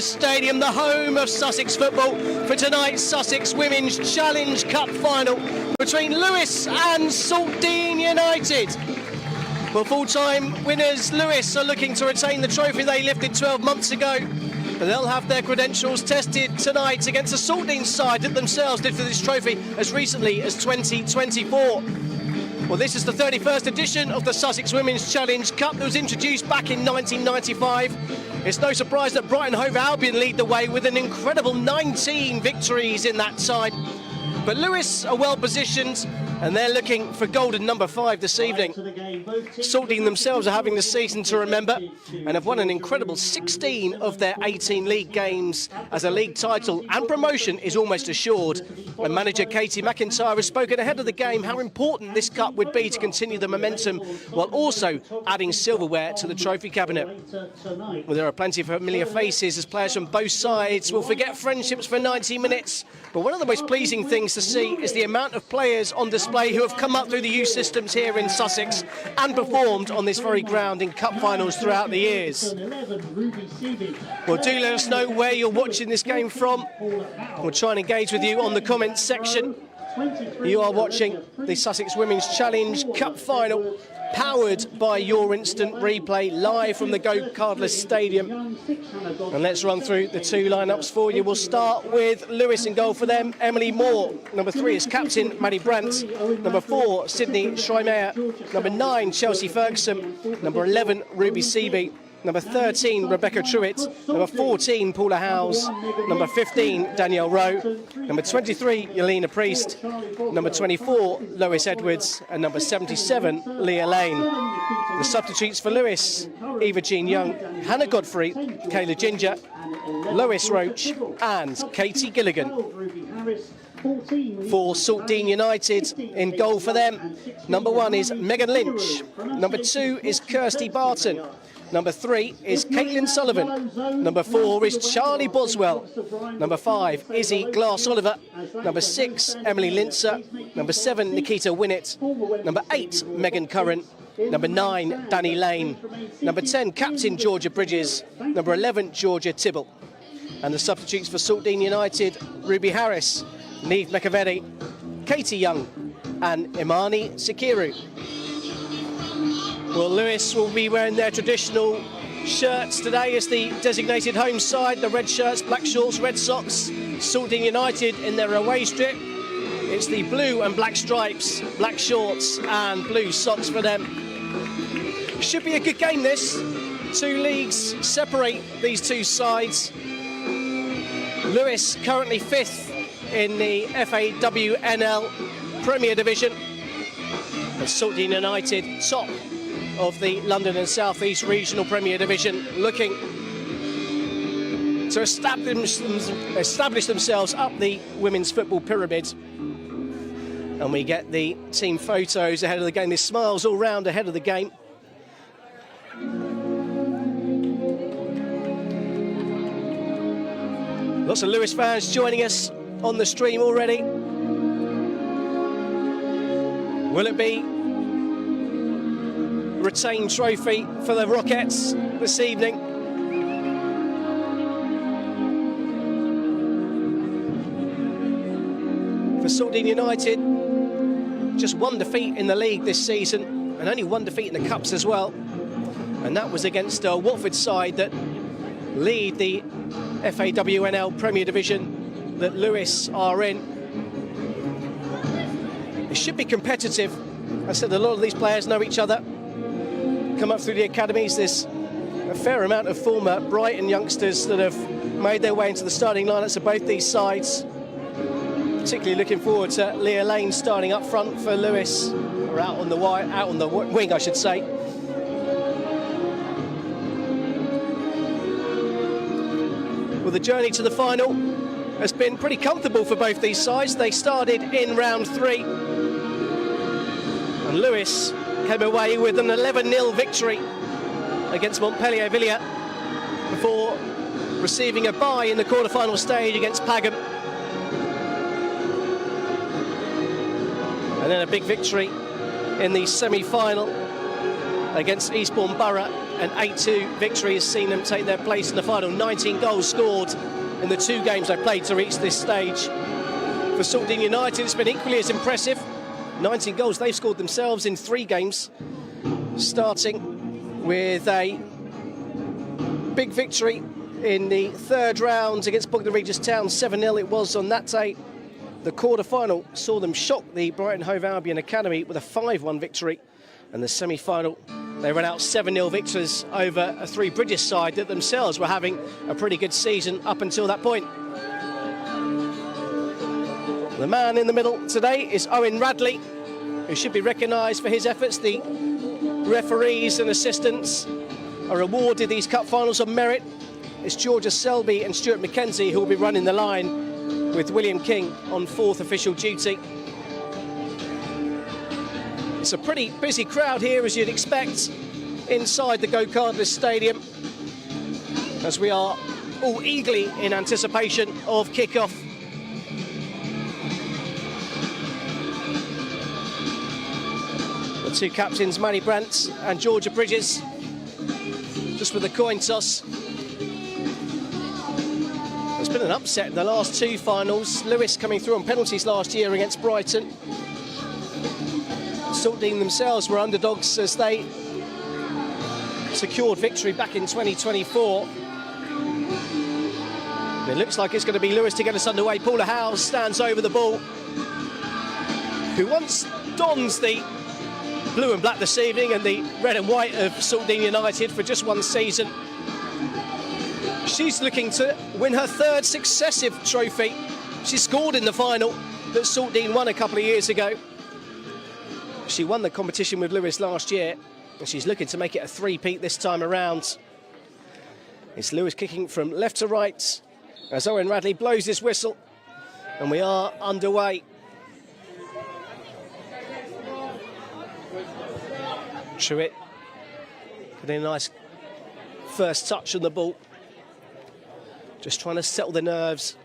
Stadium, the home of Sussex football, for tonight's Sussex Women's Challenge Cup final between Lewes and Saltdean United. Well, full-time winners Lewes are looking to retain the trophy they lifted 12 months ago, but they'll have their credentials tested tonight against a Saltdean side that themselves lifted this trophy as recently as 2024. Well, this is the 31st edition of the Sussex Women's Challenge Cup that was introduced back in 1995. It's no surprise that Brighton Hove Albion lead the way with an incredible 19 victories in that time. But Lewes are well positioned and they're looking for golden number 5 this evening. Saltdean themselves are having the season to remember and have won an incredible 16 of their 18 league games, as a league title and promotion is almost assured. And manager Katie McIntyre has spoken ahead of the game how important this cup would be to continue the momentum, while also adding silverware to the trophy cabinet. Well, there are plenty of familiar faces as players from both sides will forget friendships for 90 minutes. But one of the most pleasing things to see is the amount of players on display who have come up through the youth systems here in Sussex and performed on this very ground in cup finals throughout the years. Well, do let us know where you're watching this game from. We'll try and engage with you on the comments section. You are watching the Sussex Women's Challenge Cup final, powered by your instant replay, live from the Go-Cardless Stadium. And let's run through the two lineups for you. We'll start with Lewes in goal for them, Emily Moore. Number 3 is captain Maddie Brandt. Number 4, Sydney Schreimeyer. Number 9, Chelsea Ferguson. Number 11, Ruby Seaby. Number 13, Rebecca Truitt. Number 14, Paula Howes. Number 15, Danielle Rowe. Number 23, Yelena Priest. Number 24, Lois Edwards. And number 77, Leah Lane. The substitutes for Lewes: Eva Jean Young, Hannah Godfrey, Kayla Ginger, Lois Roach and Katie Gilligan. For Saltdean United, in goal for them, number 1 is Megan Lynch. Number 2 is Kirsty Barton. Number 3 is Caitlin Sullivan. Number 4 is Charlie Boswell. Number 5, Izzy Glass-Oliver. Number 6, Emily Linzer. Number 7, Nikita Winnett. Number 8, Megan Curran. Number 9, Danny Lane. Number 10, Captain Georgia Bridges. Number 11, Georgia Tibble. And the substitutes for Saltdean United: Ruby Harris, Neve McAvedy, Katie Young and Imani Sikiru. Well, Lewes will be wearing their traditional shirts today as the designated home side. The red shirts, black shorts, red socks. Saltdean United in their away strip. It's the blue and black stripes, black shorts and blue socks for them. Should be a good game, this. 2 leagues separate these two sides. Lewes currently 5th in the FAWNL Premier Division. And Saltdean United top of the London and South East Regional Premier Division, looking to establish themselves up the women's football pyramid. And we get the team photos ahead of the game. There's smiles all round ahead of the game. Lots of Lewes fans joining us on the stream already. Will it be retained trophy for the Rockettes this evening? For Saltdean United, just 1 defeat in the league this season and only 1 defeat in the Cups as well. And that was against a Watford side that lead the FAWNL Premier Division that Lewes are in. It should be competitive. I said a lot of these players know each other, come up through the academies. There's a fair amount of former Brighton youngsters that have made their way into the starting lineups of both these sides. Particularly looking forward to Leah Lane starting up front for Lewes, or out on the wing, I should say. Well, the journey to the final has been pretty comfortable for both these sides. They started in round 3, and Lewes came away with an 11-0 victory against Montpellier Villiers before receiving a bye in the quarter-final stage against Pagham. And then a big victory in the semi-final against Eastbourne Borough. An 8-2 victory has seen them take their place in the final. 19 goals scored in the 2 games they played to reach this stage. For Saltdean United, it's been equally as impressive. 19 goals they've scored themselves in 3 games, starting with a big victory in the 3rd round against Bognor Regis Town. 7-0 it was on that day. The quarter-final saw them shock the Brighton Hove Albion Academy with a 5-1 victory, and the semi-final they ran out 7-0 victors over a Three Bridges side that themselves were having a pretty good season up until that point. The man in the middle today is Owen Radley, who should be recognised for his efforts. The referees and assistants are awarded these cup finals on merit. It's Georgia Selby and Stuart McKenzie who will be running the line, with William King on 4th official duty. It's a pretty busy crowd here, as you'd expect, inside the Go-Kartless Stadium, as we are all eagerly in anticipation of kick-off. The 2 captains, Manny Brandt and Georgia Bridges, just with the coin toss. There's been an upset in the last 2 finals. Lewes coming through on penalties last year against Brighton. Saltdean themselves were underdogs as they secured victory back in 2024. And it looks like it's going to be Lewes to get us underway. Paula Howes stands over the ball, who once dons the blue and black this evening and the red and white of Saltdean United for just 1 season. She's looking to win her 3rd successive trophy. She scored in the final that Saltdean won a couple of years ago. She won the competition with Lewes last year, and she's looking to make it a 3-peat this time around. It's Lewes kicking from left to right as Owen Radley blows his whistle, and we are underway. Truitt getting a nice first touch on the ball, just trying to settle the nerves.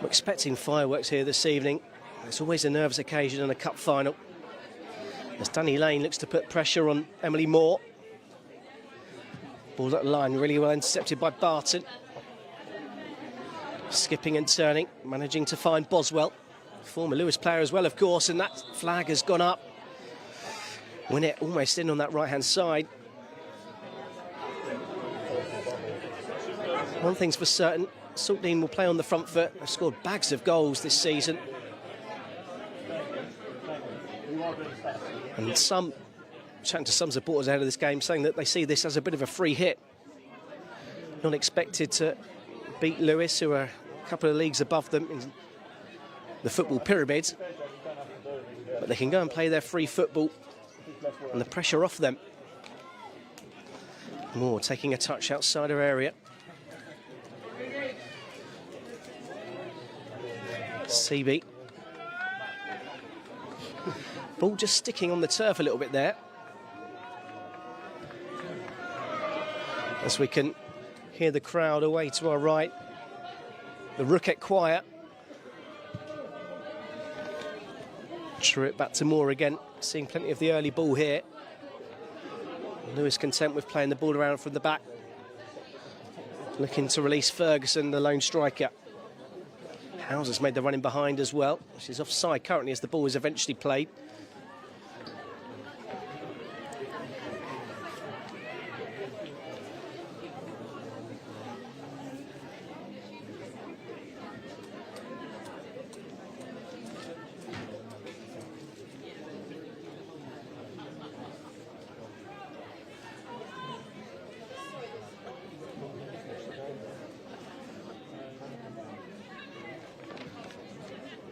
We're expecting fireworks here this evening. It's always a nervous occasion in a cup final, as Danny Lane looks to put pressure on Emily Moore. Ball's at the line, really well intercepted by Barton. Skipping and turning, managing to find Boswell, former Lewes player as well, of course, and that flag has gone up. Win it almost in on that right-hand side. One thing's for certain, Saltdean will play on the front foot. They've scored bags of goals this season. And chatting to some supporters ahead of this game, saying that they see this as a bit of a free hit. Not expected to beat Lewes, who are a couple of leagues above them in the football pyramid. But they can go and play their free football and the pressure off them. Moore taking a touch outside her area. CB. Ball just sticking on the turf a little bit there, as we can hear the crowd away to our right. The Rookette Choir. Truitt back to Moore again, seeing plenty of the early ball here. Lewes content with playing the ball around from the back, looking to release Ferguson, the lone striker. Howes has made the run in behind as well. She's offside currently as the ball is eventually played.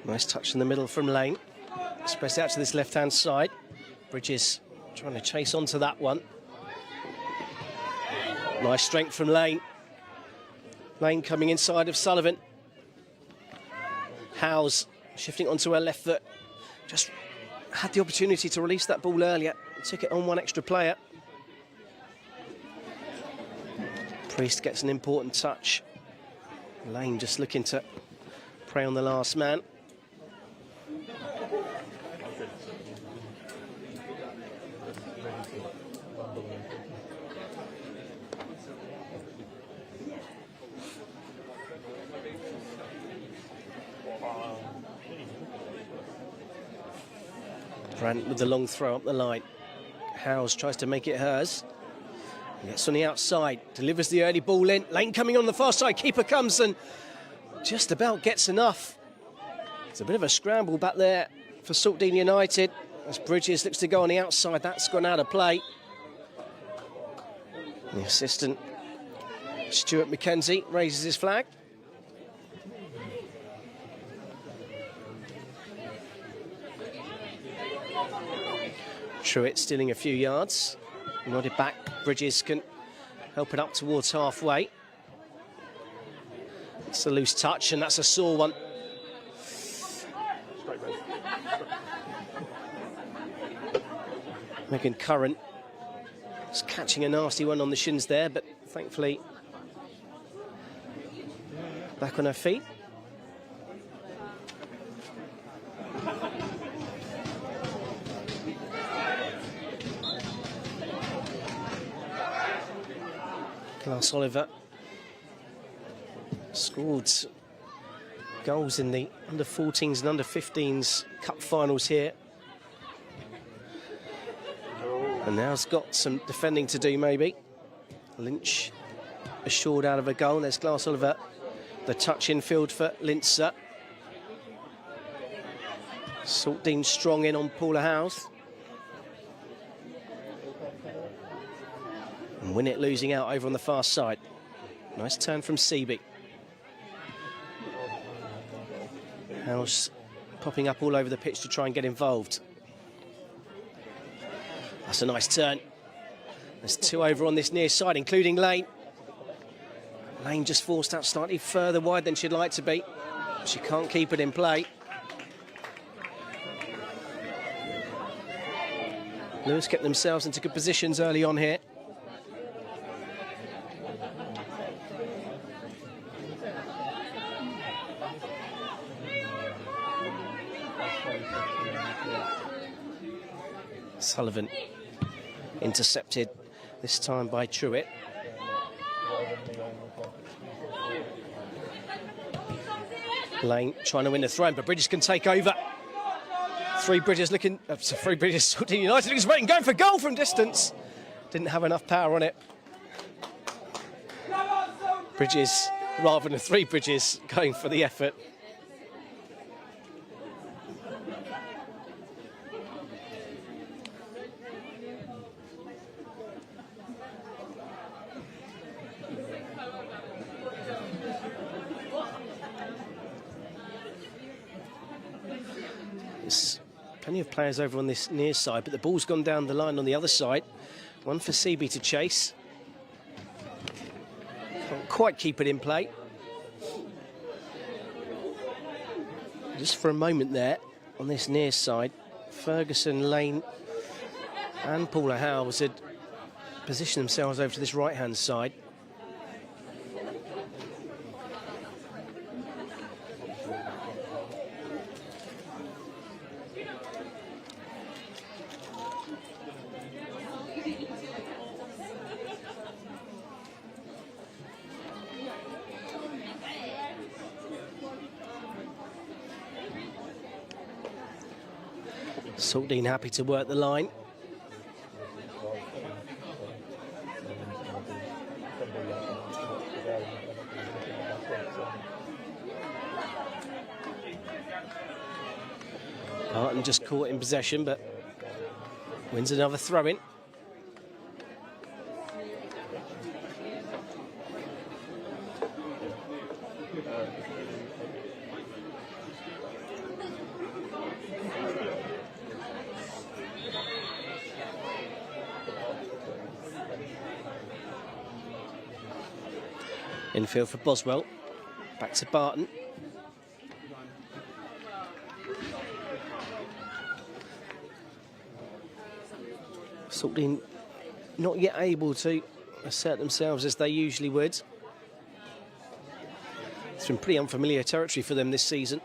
Nice touch in the middle from Lane. Spreads out to this left-hand side. Bridges trying to chase onto that one. Nice strength from Lane. Lane coming inside of Sullivan. Howes shifting onto her left foot. Just had the opportunity to release that ball earlier. Took it on one extra player. Priest gets an important touch. Lane just looking to prey on the last man. Brandt with the long throw up the line. Howes tries to make it hers. Gets on the outside, delivers the early ball in. Lane coming on the far side, keeper comes and just about gets enough. It's a bit of a scramble back there for Saltdean United. As Bridges looks to go on the outside, that's gone out of play. The assistant, Stuart McKenzie, raises his flag. Truitt stealing a few yards. Nodded back, Bridges can help it up towards halfway. It's a loose touch and that's a sore one. Megan Curran is catching a nasty one on the shins there, but thankfully back on her feet. Glass Oliver scored goals in the under-14s and under-15s cup finals here. And now it's got some defending to do, maybe. Lynch assured out of a goal. There's Glass Oliver, the touch infield for Linzer. Saltdean strong in on Paula Howes. And Winnett losing out over on the far side. Nice turn from Seaby. Howes popping up all over the pitch to try and get involved. That's a nice turn. There's two over on this near side, including Lane. Lane just forced out slightly further wide than she'd like to be. She can't keep it in play. Lewes kept themselves into good positions early on here. Sullivan intercepted this time by Truitt. Lane trying to win the throw, but Bridges can take over. Three Bridges, Saltdean United is waiting, going for goal from distance. Didn't have enough power on it. Bridges, rather than three Bridges, going for the effort. There's plenty of players over on this near side, but the ball's gone down the line on the other side. One for Seaby to chase. Can't quite keep it in play. Just for a moment there, on this near side, Ferguson, Lane and Paula Howes had positioned themselves over to this right-hand side. Saltdean happy to work the line. Barton just caught in possession, but wins another throw-in. Infield for Boswell. Back to Barton. Saltdean not yet able to assert themselves as they usually would. It's been pretty unfamiliar territory for them this season.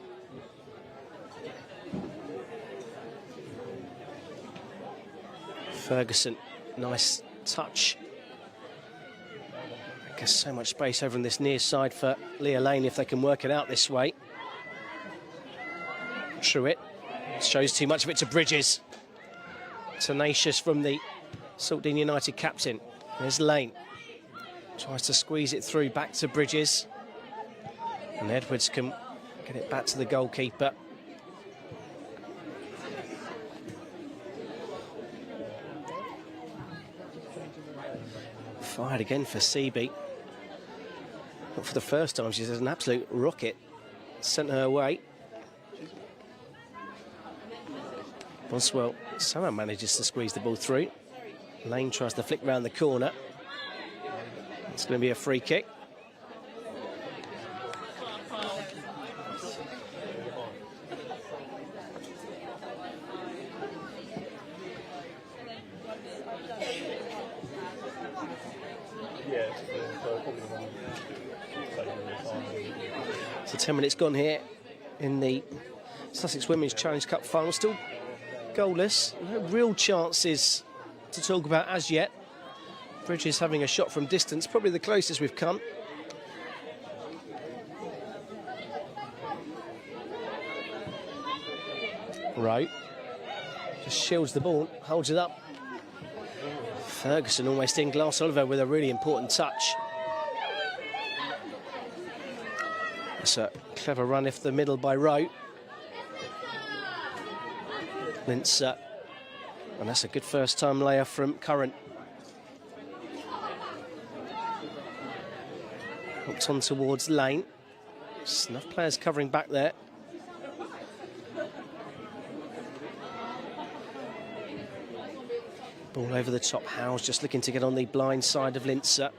Ferguson, nice touch. I guess so much space over on this near side for Leah Lane if they can work it out this way. Truitt shows too much of it to Bridges. tenacious from the Saltdean United captain. There's Lane. Tries to squeeze it through back to Bridges. And Edwards can get it back to the goalkeeper. Fired again for Seaby. Not for the first time, she's an absolute rocket. Sent her away. Boswell somehow manages to squeeze the ball through. Lane tries to flick round the corner. It's going to be a free kick. So 10 minutes gone here in the Sussex Women's Challenge Cup final. Still goalless. No real chances to talk about as yet. Bridges having a shot from distance, probably the closest we've come. Right. Just shields the ball, holds it up. Ferguson almost in. Glass Oliver with a really important touch. That's a clever run off the middle by Rowe. Linzer. And that's a good first time layer from Curran. Hooked on towards Lane. Just enough players covering back there. Ball over the top. Howes just looking to get on the blind side of Linzer.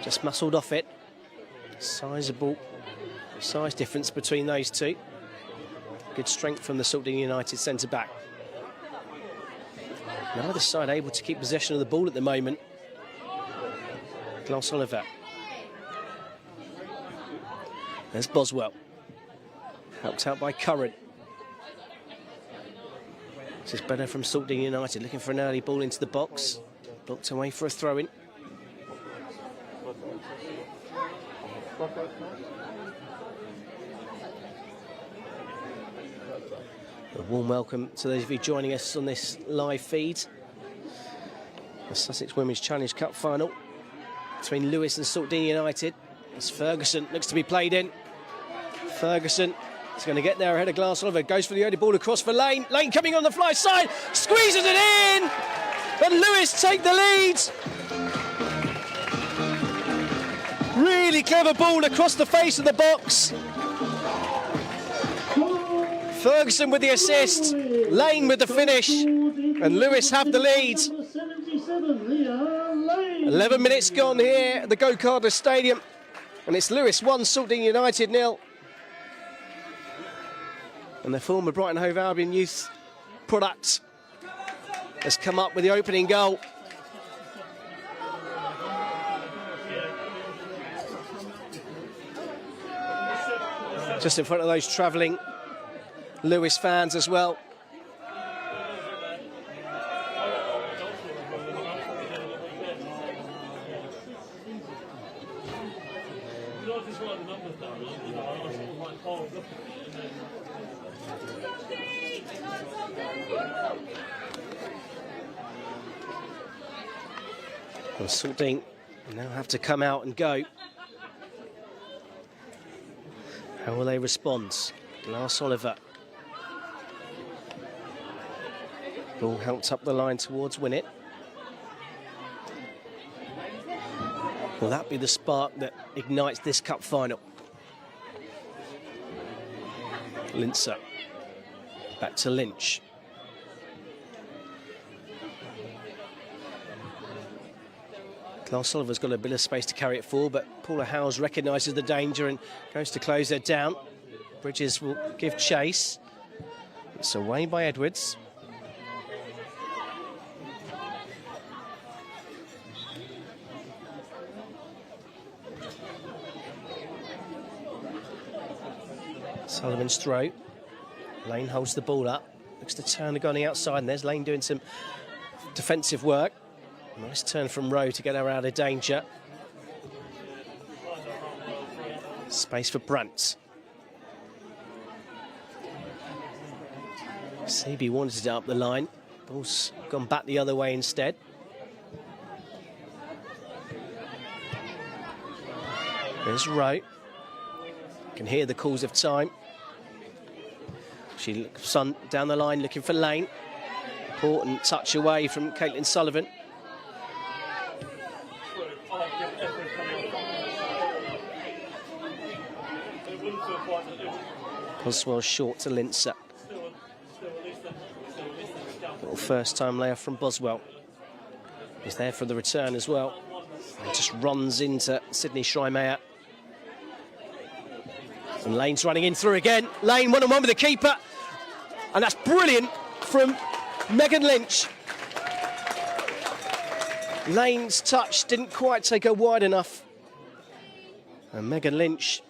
Just muscled off it. Sizable size difference between those two. Good strength from the Saltdean United centre-back. Neither side able to keep possession of the ball at the moment. Glass Oliver. There's Boswell. Helped out by Curran. This is better from Saltdean United, looking for an early ball into the box. Blocked away for a throw-in. A warm welcome to those of you joining us on this live feed. The Sussex Women's Challenge Cup final between Lewes and Saltdean United. As Ferguson looks to be played in. Ferguson is going to get there ahead of Glass Oliver. Goes for the early ball across for Lane. Lane coming on the fly side. Squeezes it in. And Lewes take the lead. Really clever ball across the face of the box. Ferguson with the assist, Lane with the finish, and Lewes have the lead. 11 minutes gone here at the Go-Karter Stadium, and it's Lewes 1, Saltdean United 0. And the former Brighton Hove Albion youth product has come up with the opening goal. Just in front of those travelling Lewes fans as well. Well, Saltdean now have to come out and go. How will they respond? Glass Oliver. Ball helped up the line towards Winnett. Will that be the spark that ignites this cup final? Linzer. Back to Lynch. Glass Oliver's got a bit of space to carry it forward, but Paula Howes recognises the danger and goes to close her down. Bridges will give chase. It's away by Edwards. Sullivan's throw. Lane holds the ball up. Looks to turn the guy on the outside, and there's Lane doing some defensive work. Nice turn from Rowe to get her out of danger. Space for Brandt. Seaby wanted it up the line. Ball's gone back the other way instead. There's Rowe. Can hear the calls of time. She looks on down the line looking for Lane. Important touch away from Caitlin Sullivan. Boswell short to Linzer. Little first time layoff from Boswell. He's there for the return as well. And just runs into Sydney Schreimeyer. And Lane's running in through again. Lane one-on-one with the keeper. And that's brilliant from Megan Lynch. Lane's touch didn't quite take her wide enough. And Megan Lynch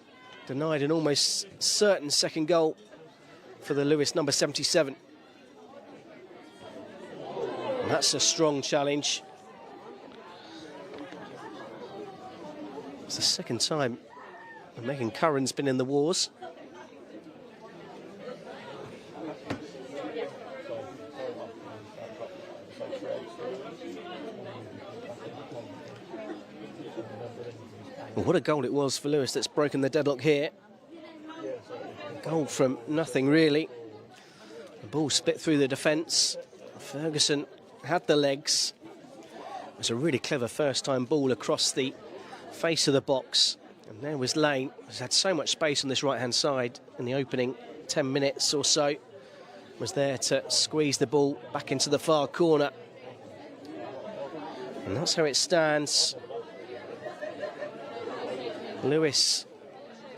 denied an almost certain second goal for the Lewes number 77. And that's a strong challenge. It's the second time Megan Curran's been in the wars. Well, what a goal it was for Lewes that's broken the deadlock here. A goal from nothing, really. The ball split through the defence. Ferguson had the legs. It was a really clever first-time ball across the face of the box. And there was Lane, who's had so much space on this right-hand side in the opening 10 minutes or so. Was there to squeeze the ball back into the far corner. And that's how it stands. Lewes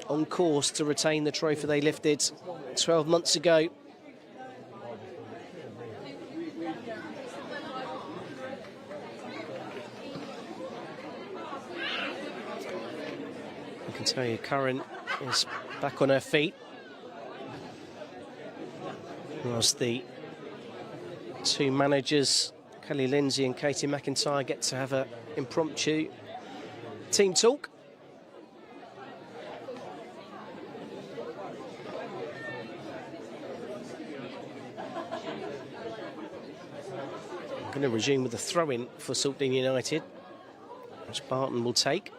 on course to retain the trophy they lifted 12 months ago. I can tell you Curran is back on her feet. Whilst the two managers, Kelly Lindsay and Katie McIntyre, get to have an impromptu team talk. Going to resume with the throw-in for Saltdean United, which Barton will take.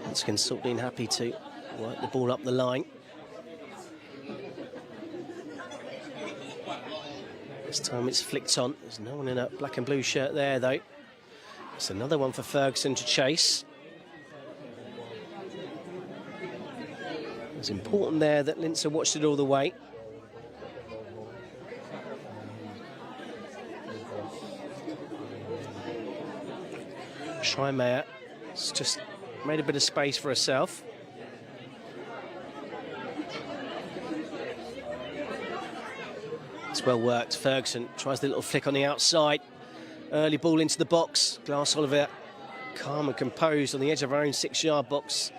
Once again, Saltdean happy to work the ball up the line. This time it's flicked on. There's no one in a black and blue shirt there, though. It's another one for Ferguson to chase. It's important there that Linzer watched it all the way. Schreimeyer has just made a bit of space for herself. It's well worked. Ferguson tries the little flick on the outside. Early ball into the box. Glass Oliver calm and composed on the edge of her own 6-yard box.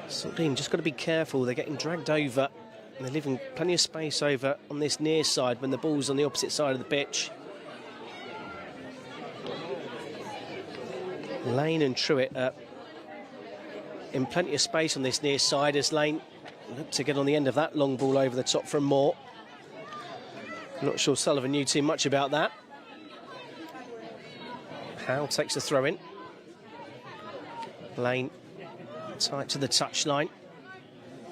Saltdean just got to be careful. They're getting dragged over and they're leaving plenty of space over on this near side when the ball's on the opposite side of the pitch. Lane and Truitt are in plenty of space on this near side as Lane looked to get on the end of that long ball over the top from Moore. Not sure Sullivan knew too much about that. Howe takes the throw in. Lane tight to the touchline.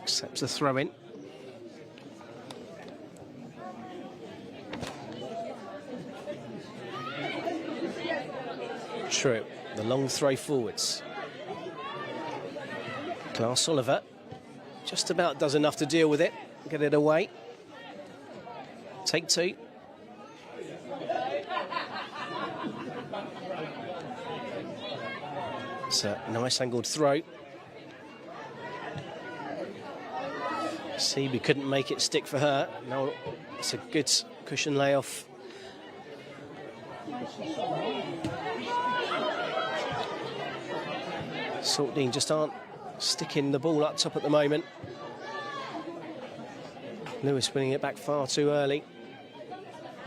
Accepts the throw in. Truitt. The long throw forwards. Glass Oliver just about does enough to deal with it, get it away. Take two. It's a nice angled throw. Seaby couldn't make it stick for her. No, it's a good cushion layoff. Saltdean just aren't sticking the ball up top at the moment. Lewes winning it back far too early.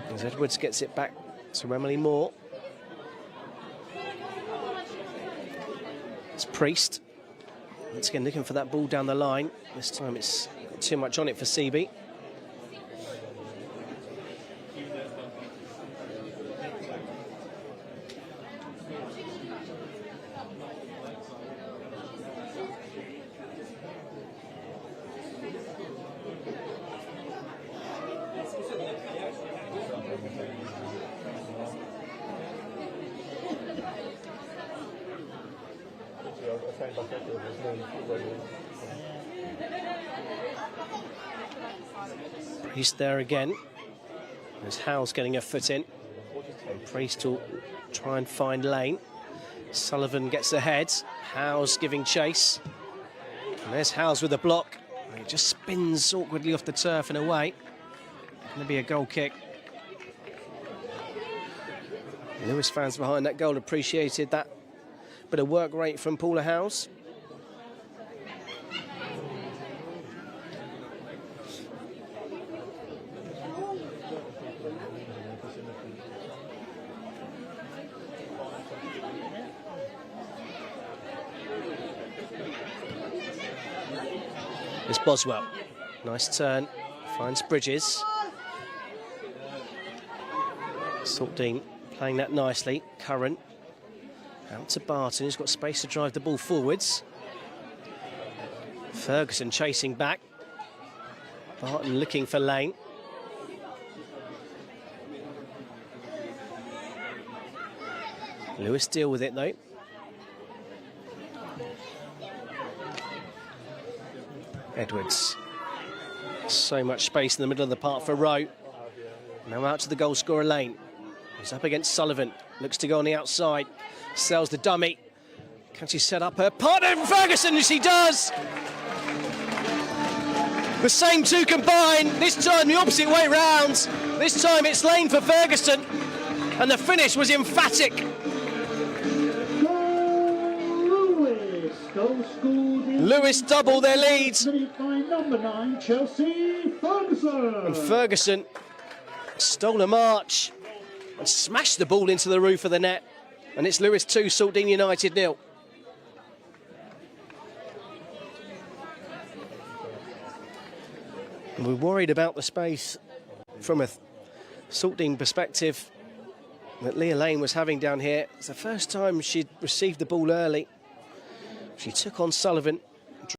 As Edwards gets it back to Emily Moore. It's Priest. Once again looking for that ball down the line. This time it's got too much on it for CB. Priest there again. There's Howes getting a foot in. And Priest will try and find lane. Sullivan gets ahead. Howes giving chase. And there's Howes with a block. He just spins awkwardly off the turf and away. Going to be a goal kick. Lewes fans behind that goal appreciated that bit of work rate from Paula Howes. It's Boswell. Nice turn. Finds Bridges. Saltdean playing that nicely. Curran. Out to Barton, who's got space to drive the ball forwards. Ferguson chasing back. Barton looking for lane. Lewes deal with it though. Edwards. So much space in the middle of the park for Rowe. Now out to the goal scorer lane. He's up against Sullivan. Looks to go on the outside. Sells the dummy. Can she set up her partner? Ferguson, she does! The same two combined. This time the opposite way round. This time it's lane for Ferguson. And the finish was emphatic. Lewes double their lead. Number 9, Chelsea Ferguson. And Ferguson stole a march and smashed the ball into the roof of the net. And it's Lewes 2, Saltdean United 0. And we're worried about the space from a Saltdean perspective that Leah Lane was having down here. It's the first time she'd received the ball early. She took on Sullivan,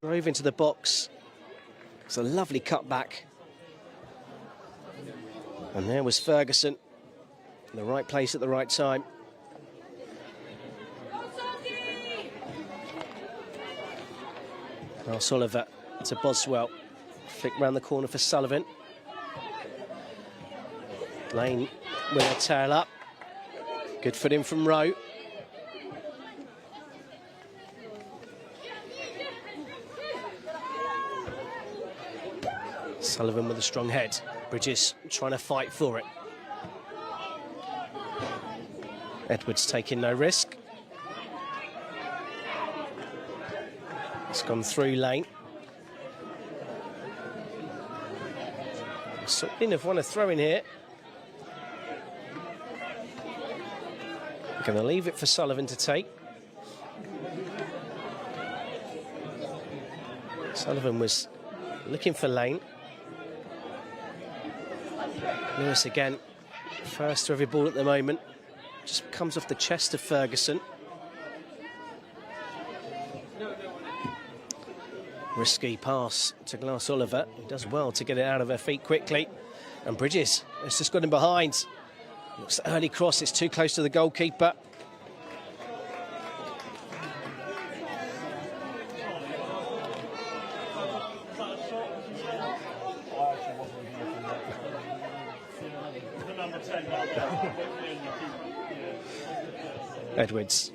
drove into the box. It's a lovely cutback. And there was Ferguson in the right place at the right time. Ross Oliver to Boswell. Flick round the corner for Sullivan. Lane with her tail up. Good foot in from Rowe. Sullivan with a strong head. Bridges trying to fight for it. Edwards taking no risk. It's gone through lane. Saltdean have won a throw in here. Going to leave it for Sullivan to take. Sullivan was looking for lane. Lewes again, first to every ball at the moment. Just comes off the chest of Ferguson. Risky pass to Glass Oliver. He does well to get it out of her feet quickly. And Bridges, it's just got him behind. Looks early cross, it's too close to the goalkeeper. Edwards.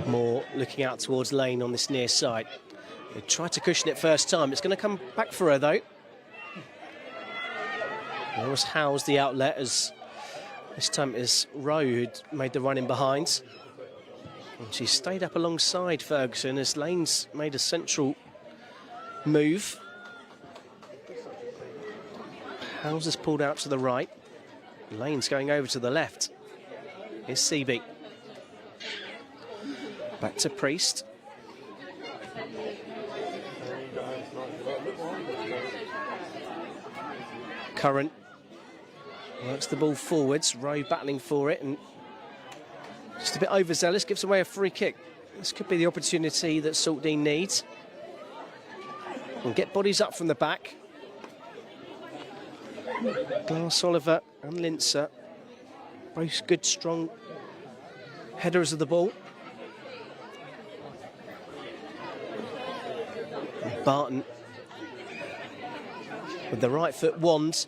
Moore looking out towards lane on this near side. They tried to cushion it first time. It's going to come back for her though. There was Howes the outlet, as this time it is Rowe who'd made the run in behind. And she stayed up alongside Ferguson as Lane's made a central move. Howes has pulled out to the right. Lane's going over to the left. Here's Seaby. Back to Priest. Curran works the ball forwards. Rowe battling for it and just a bit overzealous, gives away a free kick. This could be the opportunity that Saltdean needs. And get bodies up from the back. Glass, Oliver and Linzer, both good, strong headers of the ball. And Barton with the right foot wand.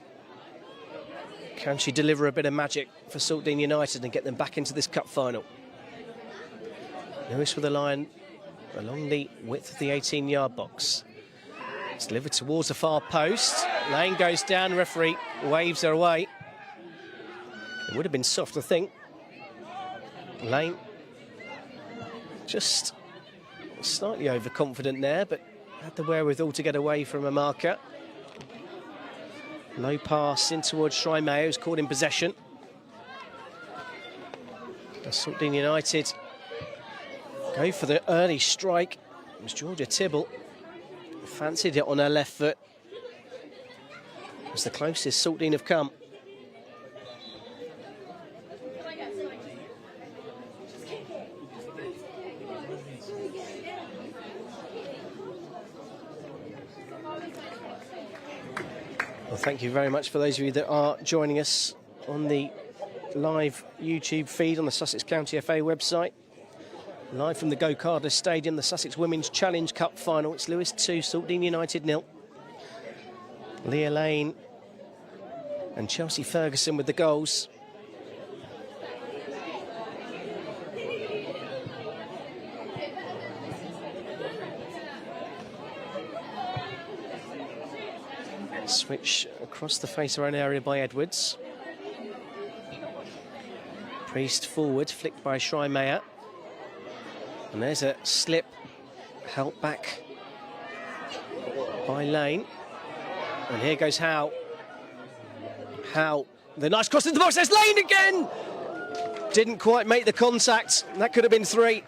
Can she deliver a bit of magic for Saltdean United and get them back into this cup final? Lewes with the line along the width of the 18-yard box. It's delivered towards the far post. Lane goes down, referee waves her away. It would have been soft, I think. Lane just slightly overconfident there, but had the wherewithal to get away from a marker. Low pass in towards Schreimeyer, who's caught in possession. Saltdean United go for the early strike. It was Georgia Tibble. Fancied it on her left foot. It's the closest Saltdean have come. Well, thank you very much for those of you that are joining us on the live YouTube feed on the Sussex County FA website. Live from the Go-Cardless Stadium, the Sussex Women's Challenge Cup final. It's Lewes 2, Saltdean United 0. Leah Lane and Chelsea Ferguson with the goals. Switch across the face of our own area by Edwards. Priest forward, flicked by Schreimeyer. And there's a slip, helped back by Lane. And here goes Howe. Howe, the nice cross into the box, there's Lane again! Didn't quite make the contact, that could have been 3.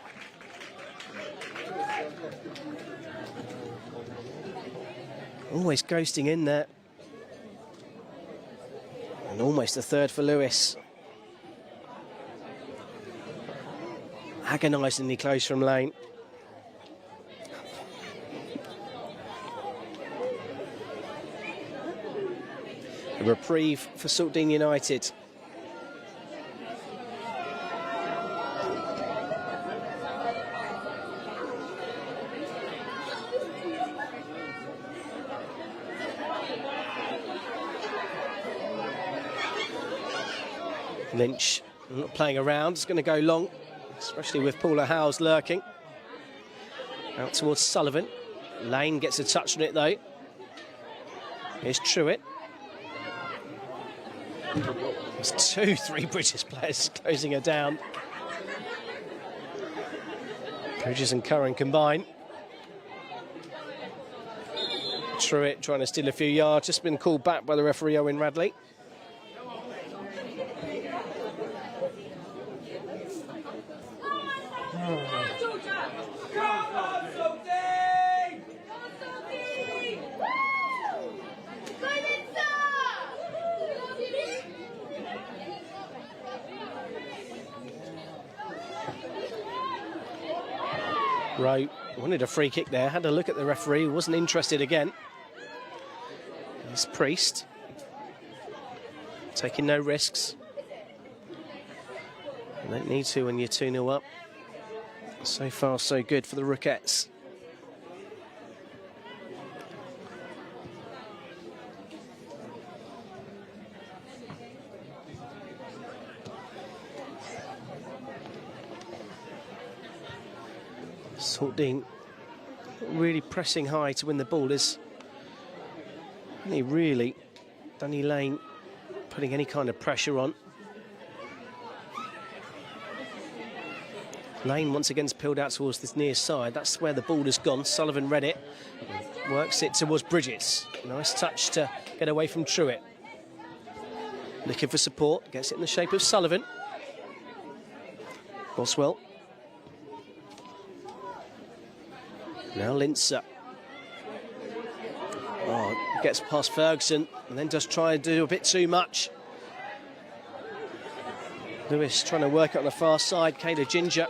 Always ghosting in there. And almost a third for Lewes. Agonisingly close from Lane. A reprieve for Saltdean United. Lynch not playing around, it's going to go long, especially with Paula Howes lurking. Out towards Sullivan. Lane gets a touch on it though. Here's Truitt. There's 2-3 British players closing her down. Bridges and Curran combine. Truitt trying to steal a few yards, just been called back by the referee Owen Radley. Rowe wanted a free kick there, had a look at the referee, wasn't interested again. It's Priest, taking no risks. You don't need to when you're 2-0 up. So far, so good for the Rockettes. Saltdean really pressing high to win the ball. There's only really Danny Lane putting any kind of pressure on. Lane once again peeled out towards this near side. That's where the ball has gone. Sullivan read it. Works it towards Bridges. Nice touch to get away from Truitt. Looking for support. Gets it in the shape of Sullivan. Boswell. Now Linzer. Oh, gets past Ferguson and then does try to do a bit too much. Lewes trying to work it on the far side. Kayla Ginger.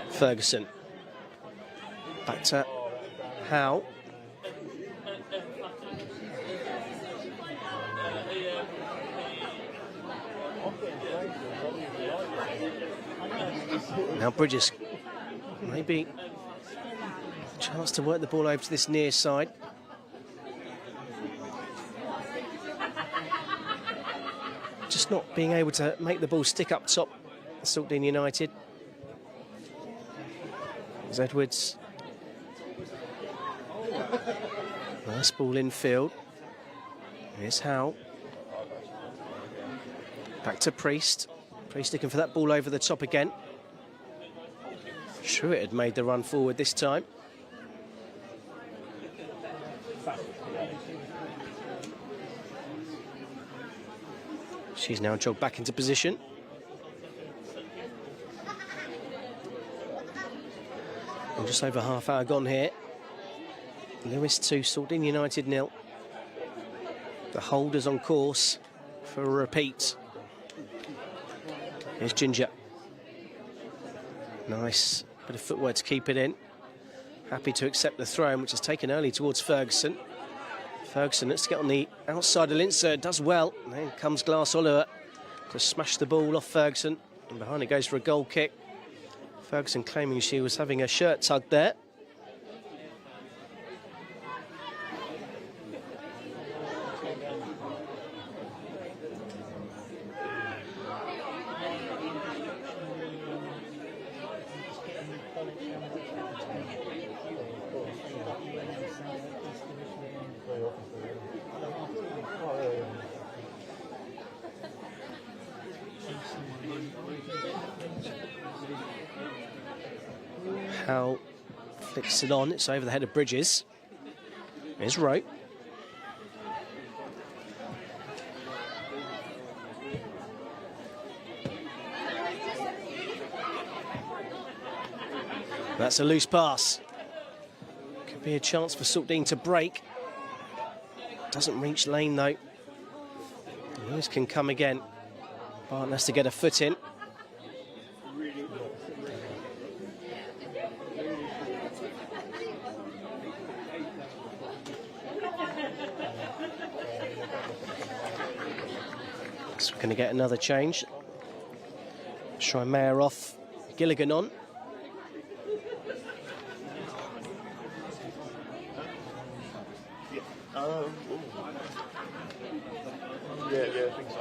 Ferguson. Back to Howe. Now Bridges. Maybe a chance to work the ball over to this near side. Just not being able to make the ball stick up top. Saltdean United. As Edwards. Nice ball in field. Here's Howe. Back to Priest. Priest looking for that ball over the top again. Truitt had made the run forward this time. She's now jogged back into position. And just over half hour gone here. Lewes 2, Saltdean United 0. The holders on course for a repeat. Here's Ginger. Nice bit of footwork to keep it in. Happy to accept the throw, which is taken early towards Ferguson. Ferguson, let's get on the outside of Linzer, does well. And then comes Glass Oliver to smash the ball off Ferguson. And behind it goes for a goal kick. Ferguson claiming she was having her shirt tugged there. Howe flicks it on, it's over the head of Bridges. Here's Rowe. That's a loose pass. Could be a chance for Saltdean to break. Doesn't reach Lane though. Lewes can come again. Barton has to get a foot in. So we're going to get another change. Try Mayer off, Gilligan on. Yeah, I think so.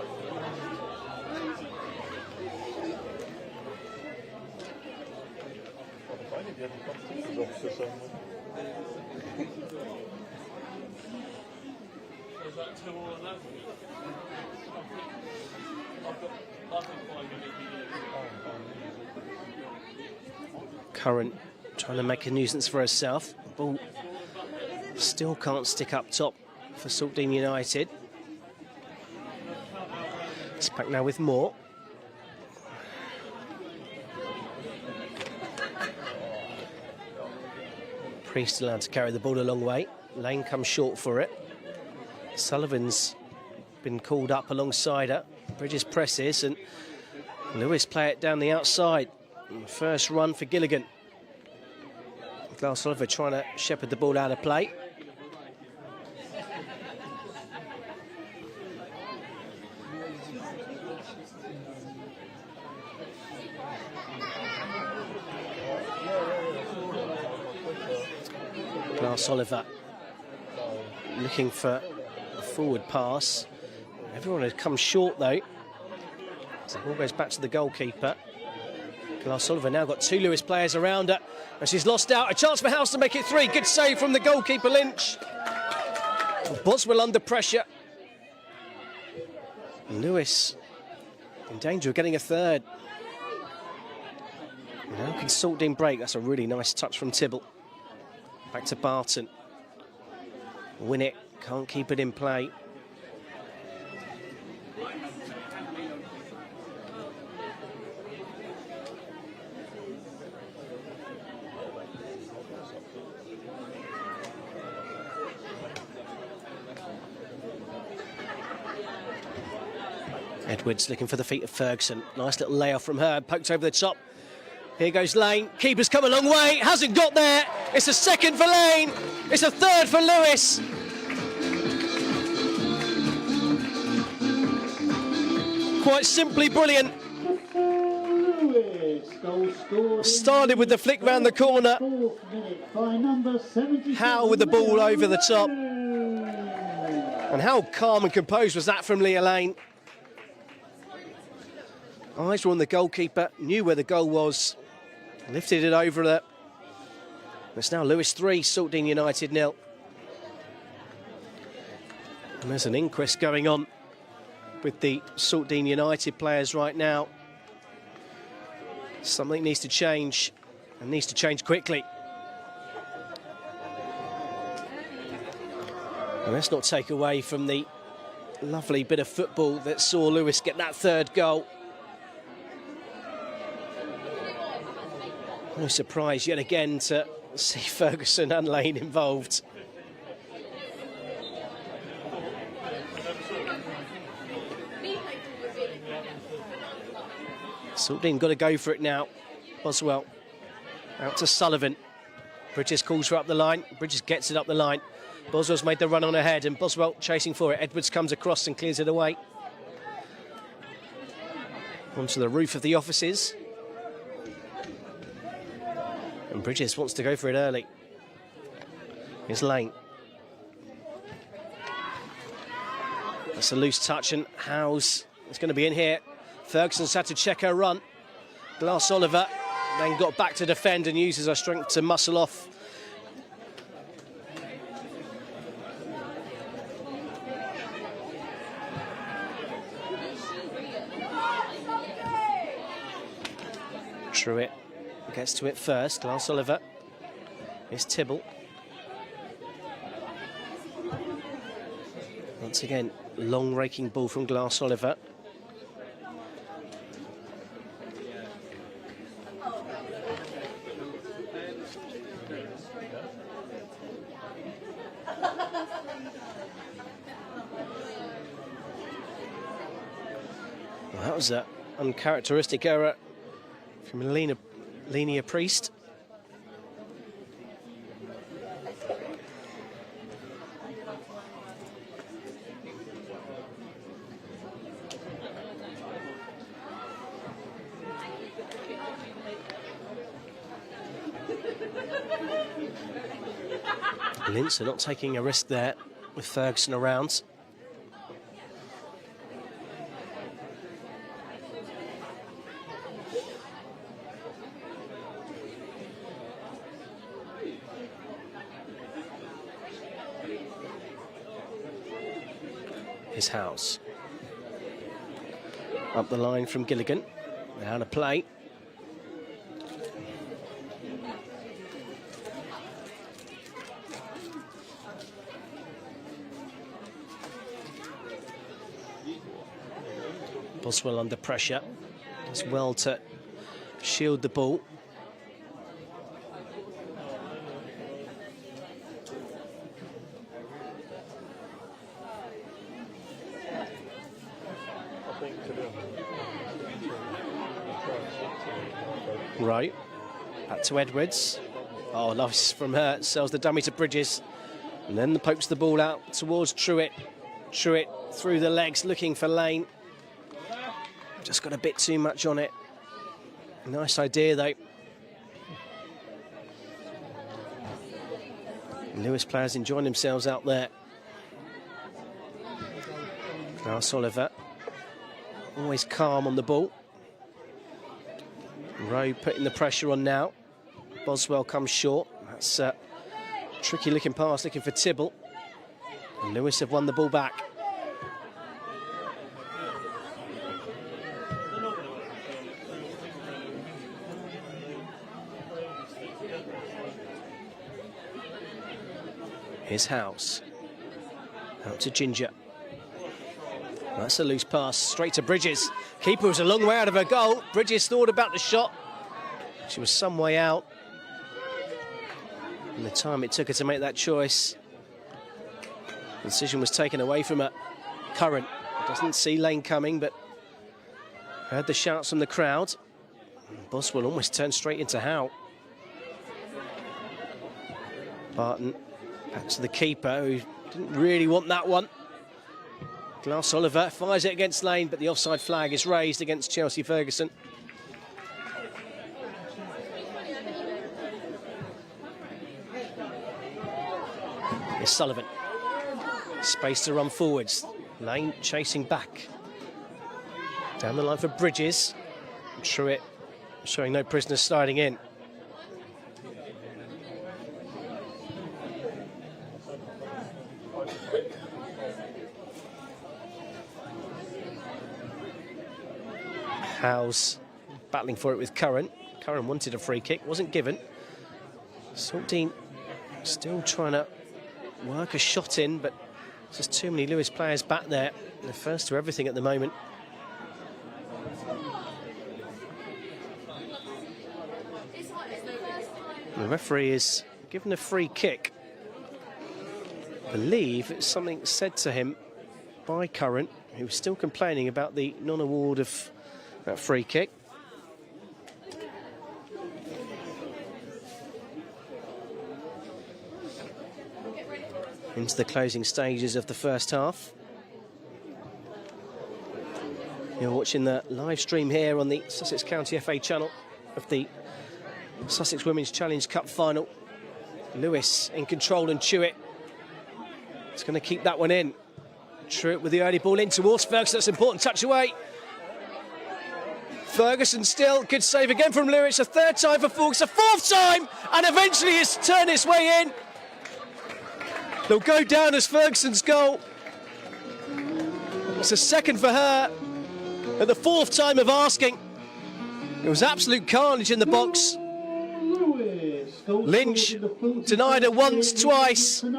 Is that 2 or 11? Current trying to make a nuisance for herself. Ball still can't stick up top for Saltdean United. It's back now with Moore. Priest allowed to carry the ball a long way. Lane comes short for it. Sullivan's been called up alongside her. Bridges presses and Lewes play it down the outside. First run for Gilligan. Glass Oliver trying to shepherd the ball out of play. Glass Oliver looking for a forward pass. Everyone has come short though. So the ball goes back to the goalkeeper. Glass Oliver now got 2 Lewes players around her, and she's lost out. A chance for House to make it 3. Good save from the goalkeeper, Lynch. Boswell under pressure. Lewes in danger of getting a 3rd. Now can Saltdean break. That's a really nice touch from Tibble. Back to Barton. Win it, can't keep it in play. Edwards looking for the feet of Ferguson. Nice little layoff from her, poked over the top. Here goes Lane. Keeper's come a long way, hasn't got there. It's a 2nd for Lane. It's a 3rd for Lewes. Quite simply brilliant. Started with the flick round the corner. Howe with the ball over the top. And how calm and composed was that from Leah Lane? Eyes were on the goalkeeper, knew where the goal was, lifted it over there. It's now Lewes 3, Saltdean United 0. And there's an inquest going on with the Saltdean United players right now. Something needs to change, and needs to change quickly. And let's not take away from the lovely bit of football that saw Lewes get that 3rd goal. No surprise yet again to see Ferguson and Lane involved. Saltdean got to go for it now. Boswell out to Sullivan. Bridges calls her up the line. Bridges gets it up the line. Boswell's made the run on ahead, and Boswell chasing for it. Edwards comes across and clears it away. Onto the roof of the offices. And Bridges wants to go for it early. Here's Lane. That's a loose touch, and Howes is going to be in here. Ferguson's had to check her run. Glass Oliver then got back to defend and uses her strength to muscle off. Truitt gets to it first. Glass Oliver. Here's Tibble. Once again, long raking ball from Glass Oliver. Well, that was an uncharacteristic error from Lenia Priest. Lindsay not taking a risk there with Ferguson around. His House. Up the line from Gilligan. Down a play. Boswell under pressure. Does well to shield the ball. Right, back to Edwards. Oh, nice from her, sells the dummy to Bridges. And then pokes the ball out towards Truitt. Truitt through the legs, looking for Lane. Just got a bit too much on it. Nice idea, though. Lewes players enjoying themselves out there. Glass Oliver, always calm on the ball. Rowe putting the pressure on now. Boswell comes short. That's a tricky looking pass, looking for Tibble. And Lewes have won the ball back. Here's House. Out to Ginger. That's a loose pass, straight to Bridges. Keeper was a long way out of her goal. Bridges thought about the shot. She was some way out. And the time it took her to make that choice, the decision was taken away from her. Curran doesn't see Lane coming, but heard the shouts from the crowd. Boswell almost turned straight into Howe. Barton back to the keeper, who didn't really want that one. Glass Oliver fires it against Lane, but the offside flag is raised against Chelsea Ferguson. Here's Sullivan. Space to run forwards. Lane chasing back. Down the line for Bridges. Truitt showing no prisoners sliding in. Howes battling for it with Curran. Curran wanted a free kick, wasn't given. Saltdean still trying to work a shot in, but there's just too many Lewes players back there. They're first to everything at the moment. The referee is given a free kick. I believe it's something said to him by Curran, who was still complaining about the non-award of that free kick. Into the closing stages of the first half. You're watching the live stream here on the Sussex County FA channel of the Sussex Women's Challenge Cup final. Lewes in control and Truitt. It's going to keep that one in. Truitt with the early ball in towards Ferguson. That's an important touch away. Ferguson still, good save again from Lewes. A third time for Fulks, a fourth time, and eventually it's turned its way in. They'll go down as Ferguson's goal. It's a second for her at the fourth time of asking. It was absolute carnage in the box. Lynch denied her once, twice, and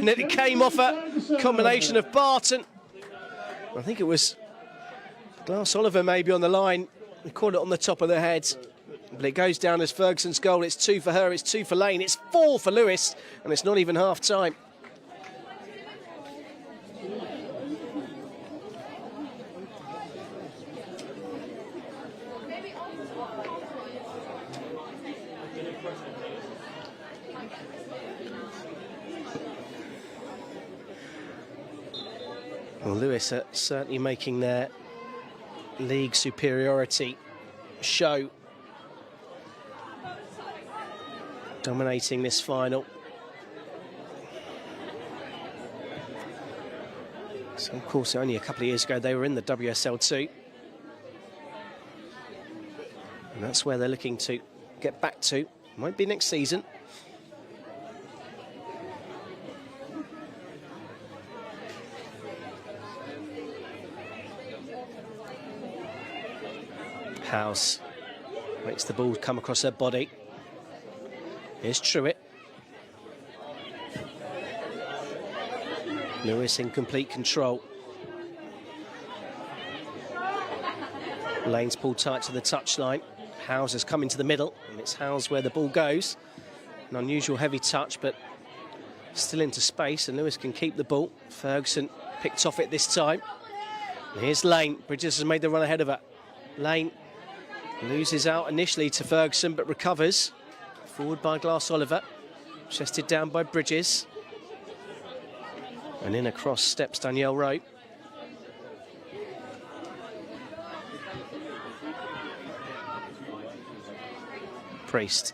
then it came off a combination of Barton. I think it was Glass Oliver maybe on the line. They caught it on the top of the head. But it goes down as Ferguson's goal. It's 2 for her, it's 2 for Lane, it's 4 for Lewes, and it's not even half time. Well, Lewes are certainly making their league superiority show, dominating this final. So, of course, only a couple of years ago they were in the WSL2. And that's where they're looking to get back to. Might be next season. House makes the ball come across her body. Here's Truitt. Lewes in complete control. Lane's pulled tight to the touchline. Howes has come into the middle, and it's Howes where the ball goes. An unusual heavy touch, but still into space, and Lewes can keep the ball. Ferguson picked off it this time. And here's Lane. Bridges has made the run ahead of her. Lane loses out initially to Ferguson, but recovers. Forward by Glass Oliver. Chested down by Bridges. And in across steps Danielle Rowe. Priest.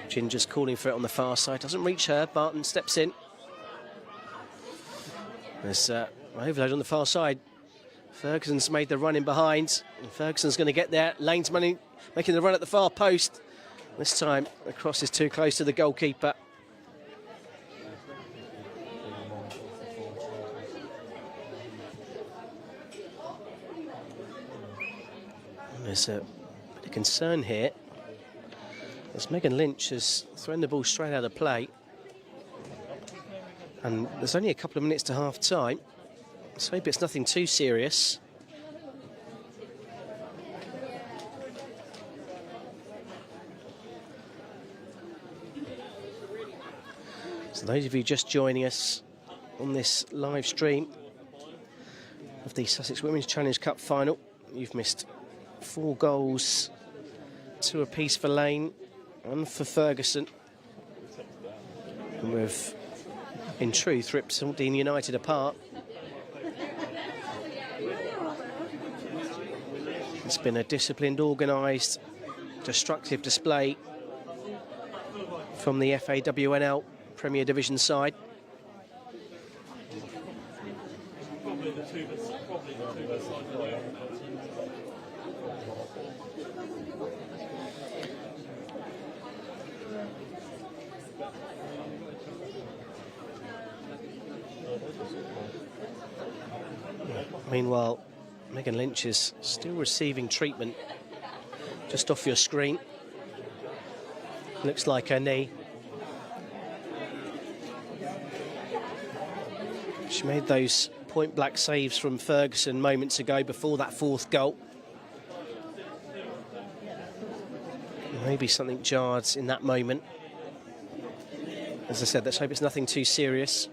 Ginger's calling for it on the far side. Doesn't reach her. Barton steps in. There's overload on the far side. Ferguson's made the run in behind. And Ferguson's going to get there. Lane's making the run at the far post. This time, the cross is too close to the goalkeeper. And there's a bit of concern here, as Megan Lynch has thrown the ball straight out of play. And there's only a couple of minutes to half time. Let's hope it's nothing too serious. So those of you just joining us on this live stream of the Sussex Women's Challenge Cup final, you've missed 4 goals, 2 apiece for Lane and for Ferguson. And we've, in truth, ripped Saltdean United apart. It's been a disciplined, organised, destructive display from the FAWNL Premier Division side. Meanwhile, Megan Lynch is still receiving treatment just off your screen. Looks like her knee. She made those point-blank saves from Ferguson moments ago before that 4th goal. Maybe something jarred in that moment. As I said, let's hope it's nothing too serious.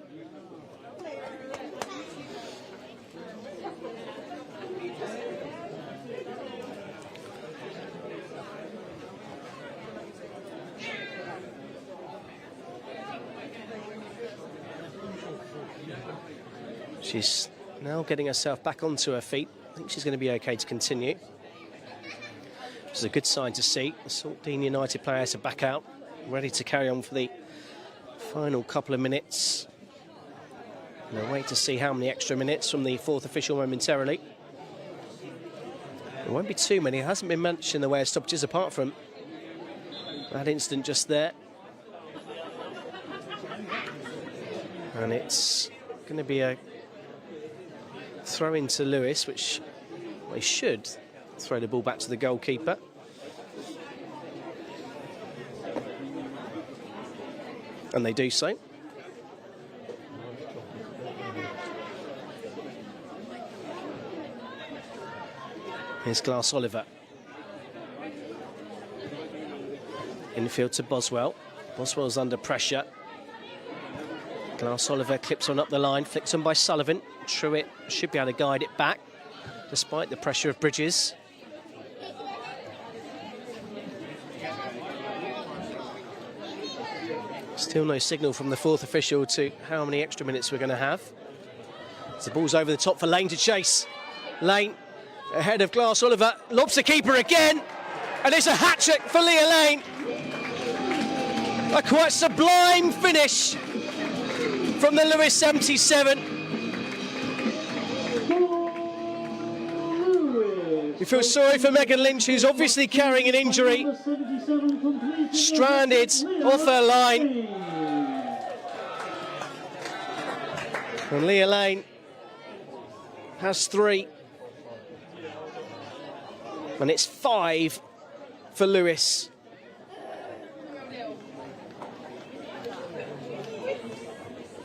She's now getting herself back onto her feet. I think she's going to be okay to continue. Which is a good sign to see. The Saltdean United players are back out, ready to carry on for the final couple of minutes. And we'll wait to see how many extra minutes from the 4th official momentarily. There won't be too many. It hasn't been much in the way of stoppages apart from that incident just there. And it's going to be a throw into Lewes, which they should throw the ball back to the goalkeeper. And they do so. Here's Glass Oliver. Infield to Boswell. Boswell's under pressure. Glass Oliver clips on up the line, flicked on by Sullivan. Truitt should be able to guide it back, despite the pressure of Bridges. Still no signal from the 4th official to how many extra minutes we're going to have. As the ball's over the top for Lane to chase. Lane ahead of Glass Oliver, lobs the keeper again, and it's a hat-trick for Leah Lane. A quite sublime finish from the Lewes 77. We feel sorry for Megan Lynch, who's obviously carrying an injury. Stranded off her line. And Leah Lane has 3. And it's 5 for Lewes.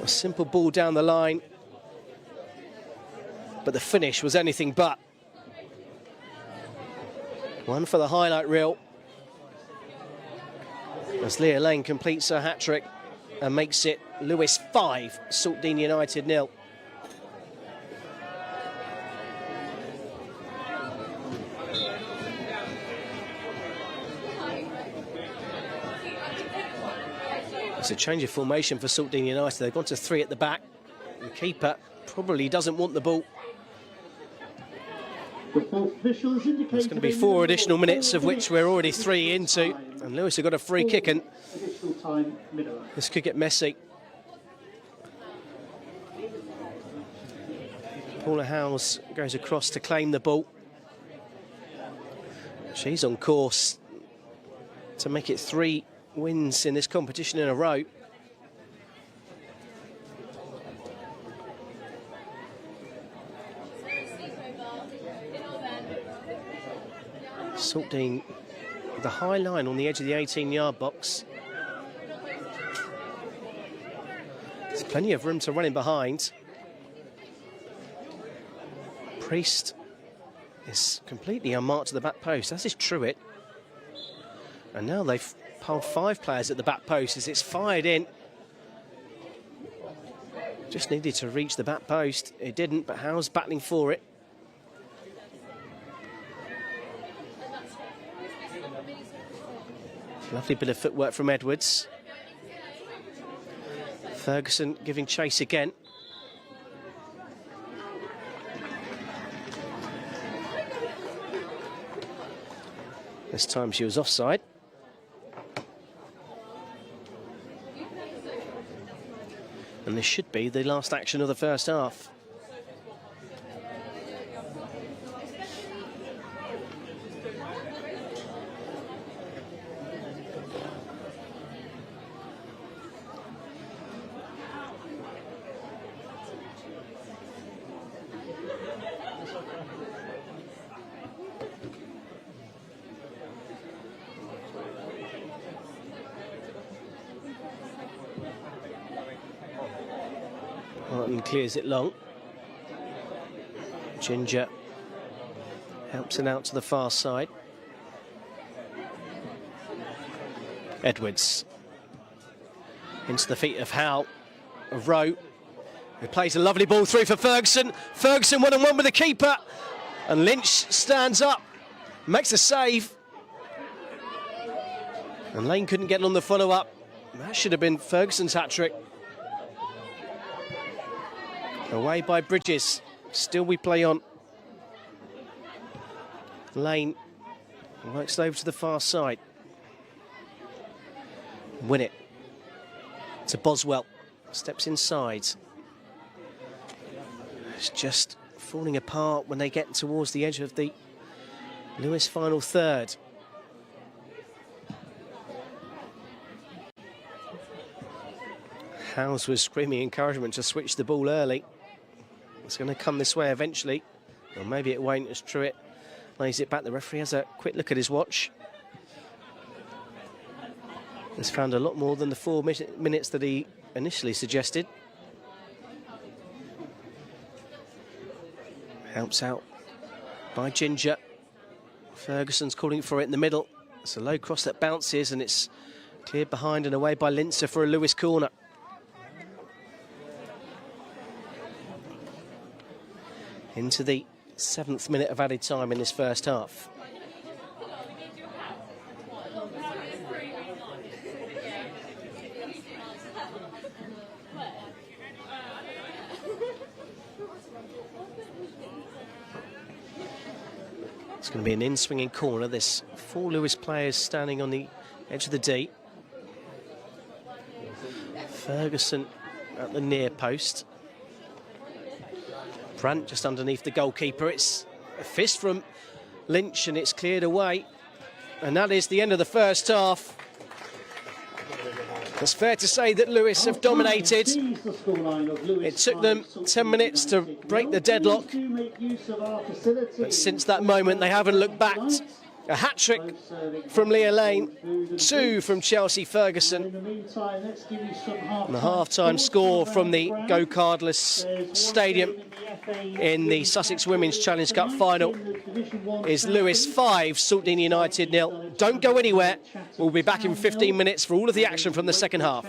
A simple ball down the line, but the finish was anything but. One for the highlight reel, as Leah Lane completes her hat-trick and makes it Lewes 5, Saltdean United 0. It's a change of formation for Saltdean United. They've gone to 3 at the back. The keeper probably doesn't want the ball. It's going to be 4 additional minutes, of which we're already 3 into. And Lewes have got a free kick, and this could get messy. Paula Howes goes across to claim the ball. She's on course to make it 3 wins in this competition in a row. Saltdean, the high line on the edge of the 18-yard box. There's plenty of room to run in behind. Priest is completely unmarked to the back post, as is Truitt. And now they've piled 5 players at the back post as it's fired in. Just needed to reach the back post. It didn't, but Howe's battling for it. Lovely bit of footwork from Edwards. Ferguson giving chase again. This time she was offside. And this should be the last action of the first half. Martin clears it long. Ginger helps it out to the far side. Edwards into the feet of Howe, of Rowe, who plays a lovely ball through for Ferguson. Ferguson one-on-one with the keeper, and Lynch stands up, makes a save. And Lane couldn't get on the follow-up. That should have been Ferguson's hat-trick. Away by Bridges. Still we play on. Lane works over to the far side. Win it to Boswell. Steps inside. It's just falling apart when they get towards the edge of the Lewes final third. Howes was screaming encouragement to switch the ball early. It's going to come this way eventually. Or maybe it won't as Truitt lays it back. The referee has a quick look at his watch. He's found a lot more than the 4 minutes that he initially suggested. Helps out by Ginger. Ferguson's calling for it in the middle. It's a low cross that bounces and it's cleared behind and away by Linzer for a Lewes corner. Into the 7th minute of added time in this first half. It's going to be an in-swinging corner. There's 4 Lewes players standing on the edge of the D. Ferguson at the near post. Brandt just underneath the goalkeeper. It's a fist from Lynch and it's cleared away. And that is the end of the first half. It's fair to say that Lewes have dominated. It took them 10 minutes to break the deadlock. But since that moment, they haven't looked back. A hat-trick from Leah Lane, 2 from Chelsea Ferguson. And the half-time score from the Go Cardless Stadium in the Sussex Women's Challenge Cup final is Lewes 5, Saltdean United 0. Don't go anywhere. We'll be back in 15 minutes for all of the action from the second half.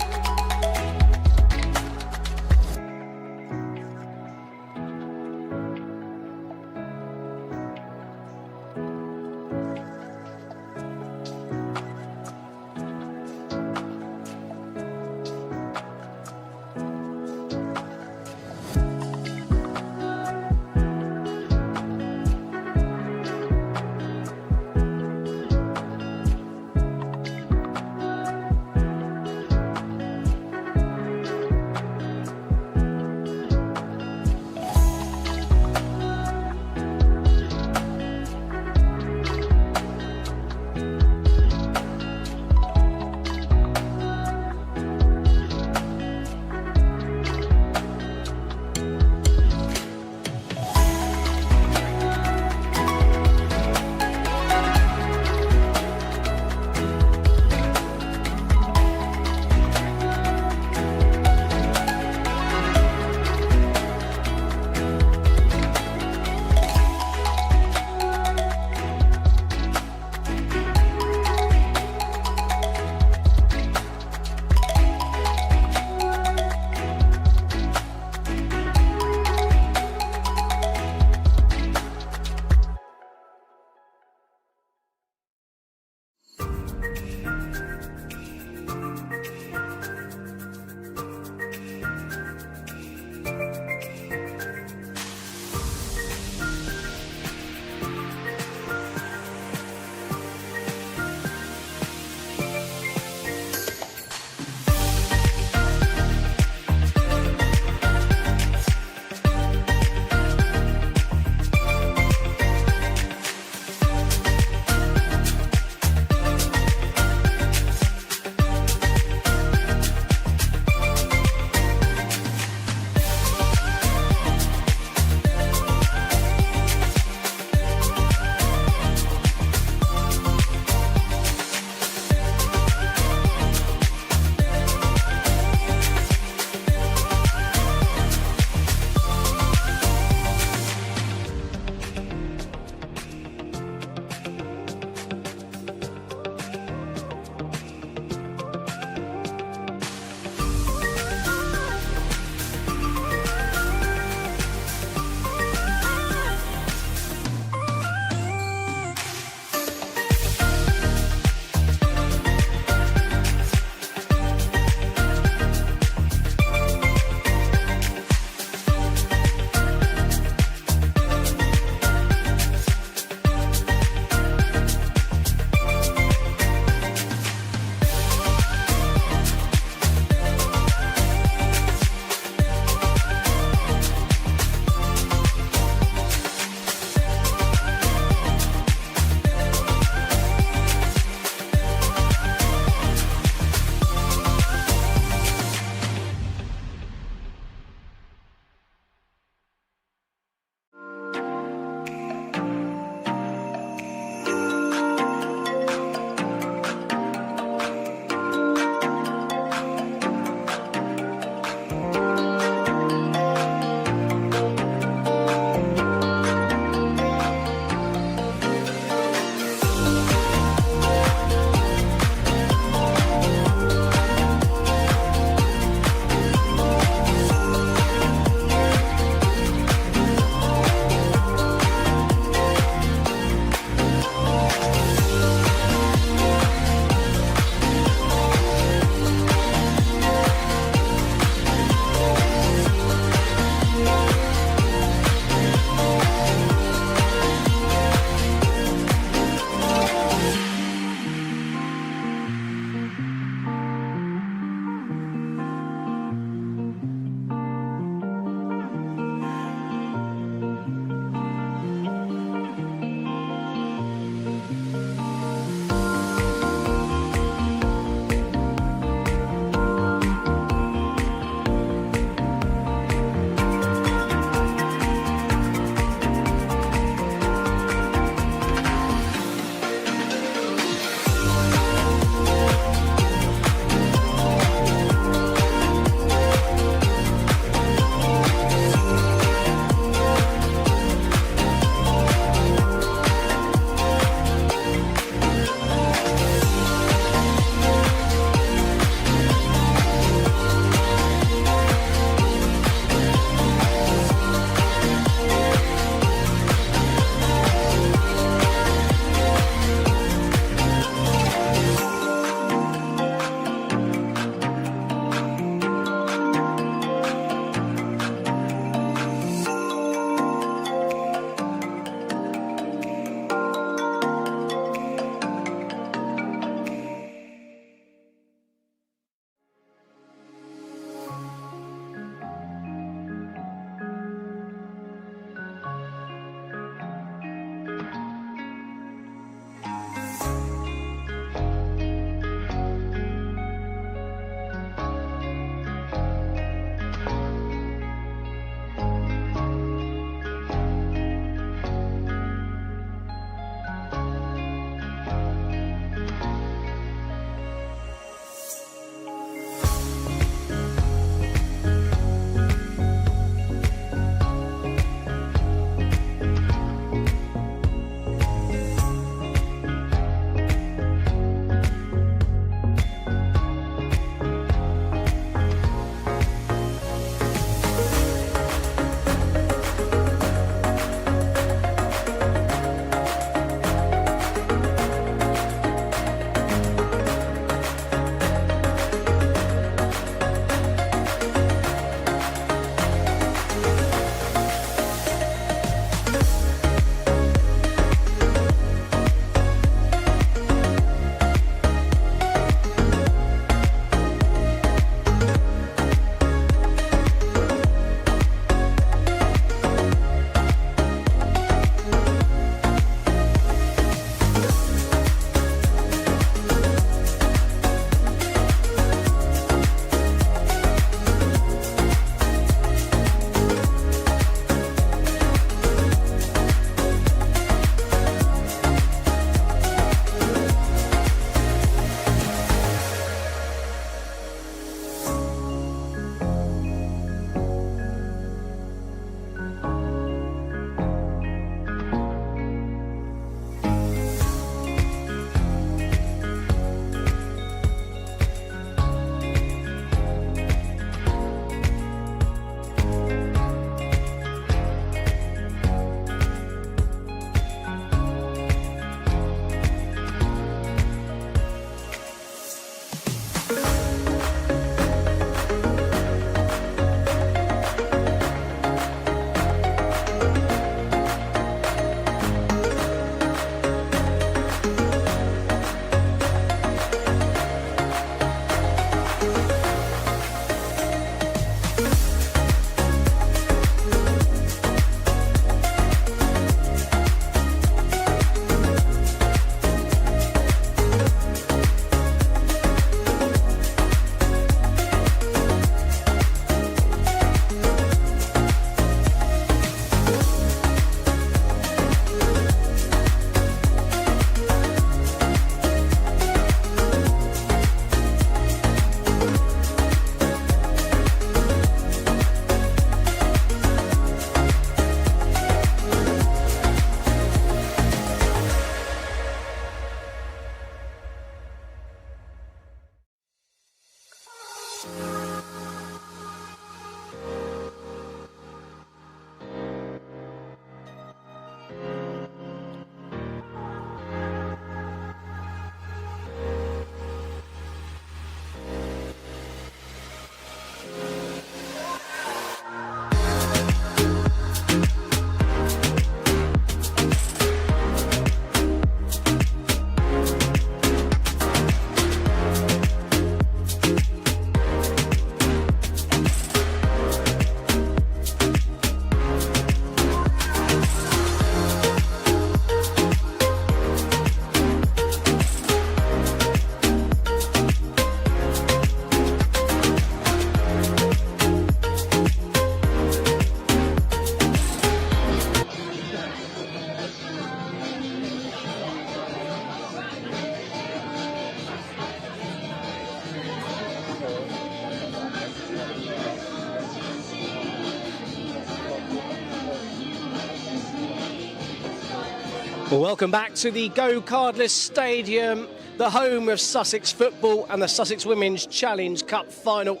Well, welcome back to the Go Cardless Stadium, the home of Sussex football and the Sussex Women's Challenge Cup final.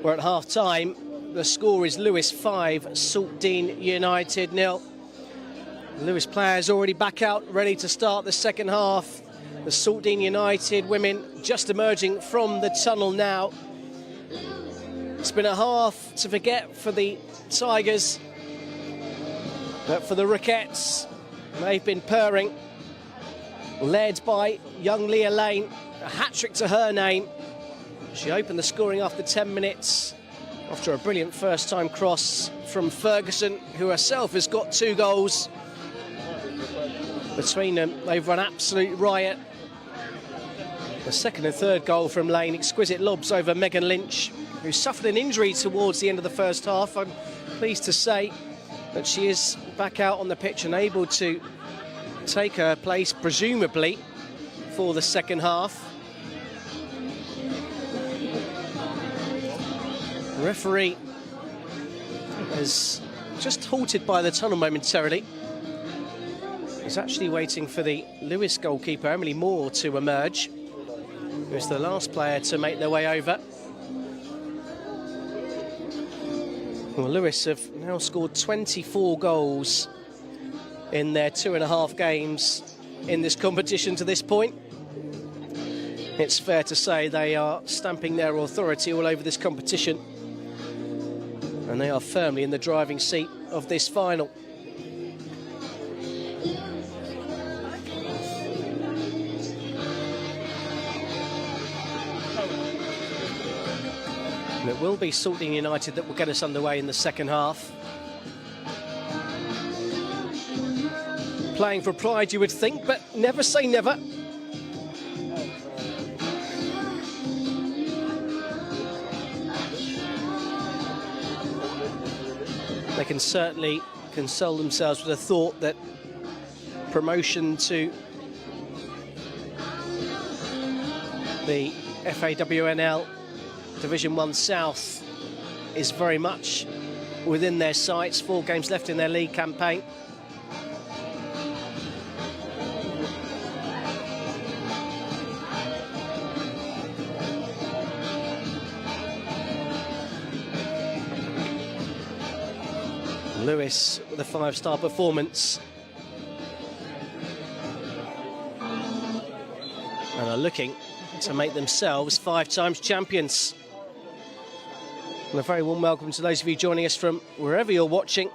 We're at half-time. The score is Lewes 5, Saltdean United 0. Lewes players already back out, ready to start the second half. The Saltdean United women just emerging from the tunnel now. It's been a half to forget for the Tigers, but for the Rockettes, they've been purring, led by young Leah Lane, a hat-trick to her name. She opened the scoring after 10 minutes after a brilliant first-time cross from Ferguson, who herself has got 2 goals. Between them, they've run absolute riot. The second and third goal from Lane, exquisite lobs over Megan Lynch, who suffered an injury towards the end of the first half. I'm pleased to say that she is back out on the pitch and able to take her place, presumably, for the second half. The referee is just halted by the tunnel momentarily. He's actually waiting for the Lewes goalkeeper, Emily Moore, to emerge, who's the last player to make their way over. Well, Lewes have now scored 24 goals in their 2.5 games in this competition to this point. It's fair to say they are stamping their authority all over this competition, and they are firmly in the driving seat of this final. And it will be Saltdean United that will get us underway in the second half. Playing for pride, you would think, but never say never. They can certainly console themselves with the thought that promotion to the FAWNL Division 1 South is very much within their sights. 4 games left in their league campaign. Lewes with a 5-star performance and are looking to make themselves 5 times champions. And a very warm welcome to those of you joining us from wherever you're watching.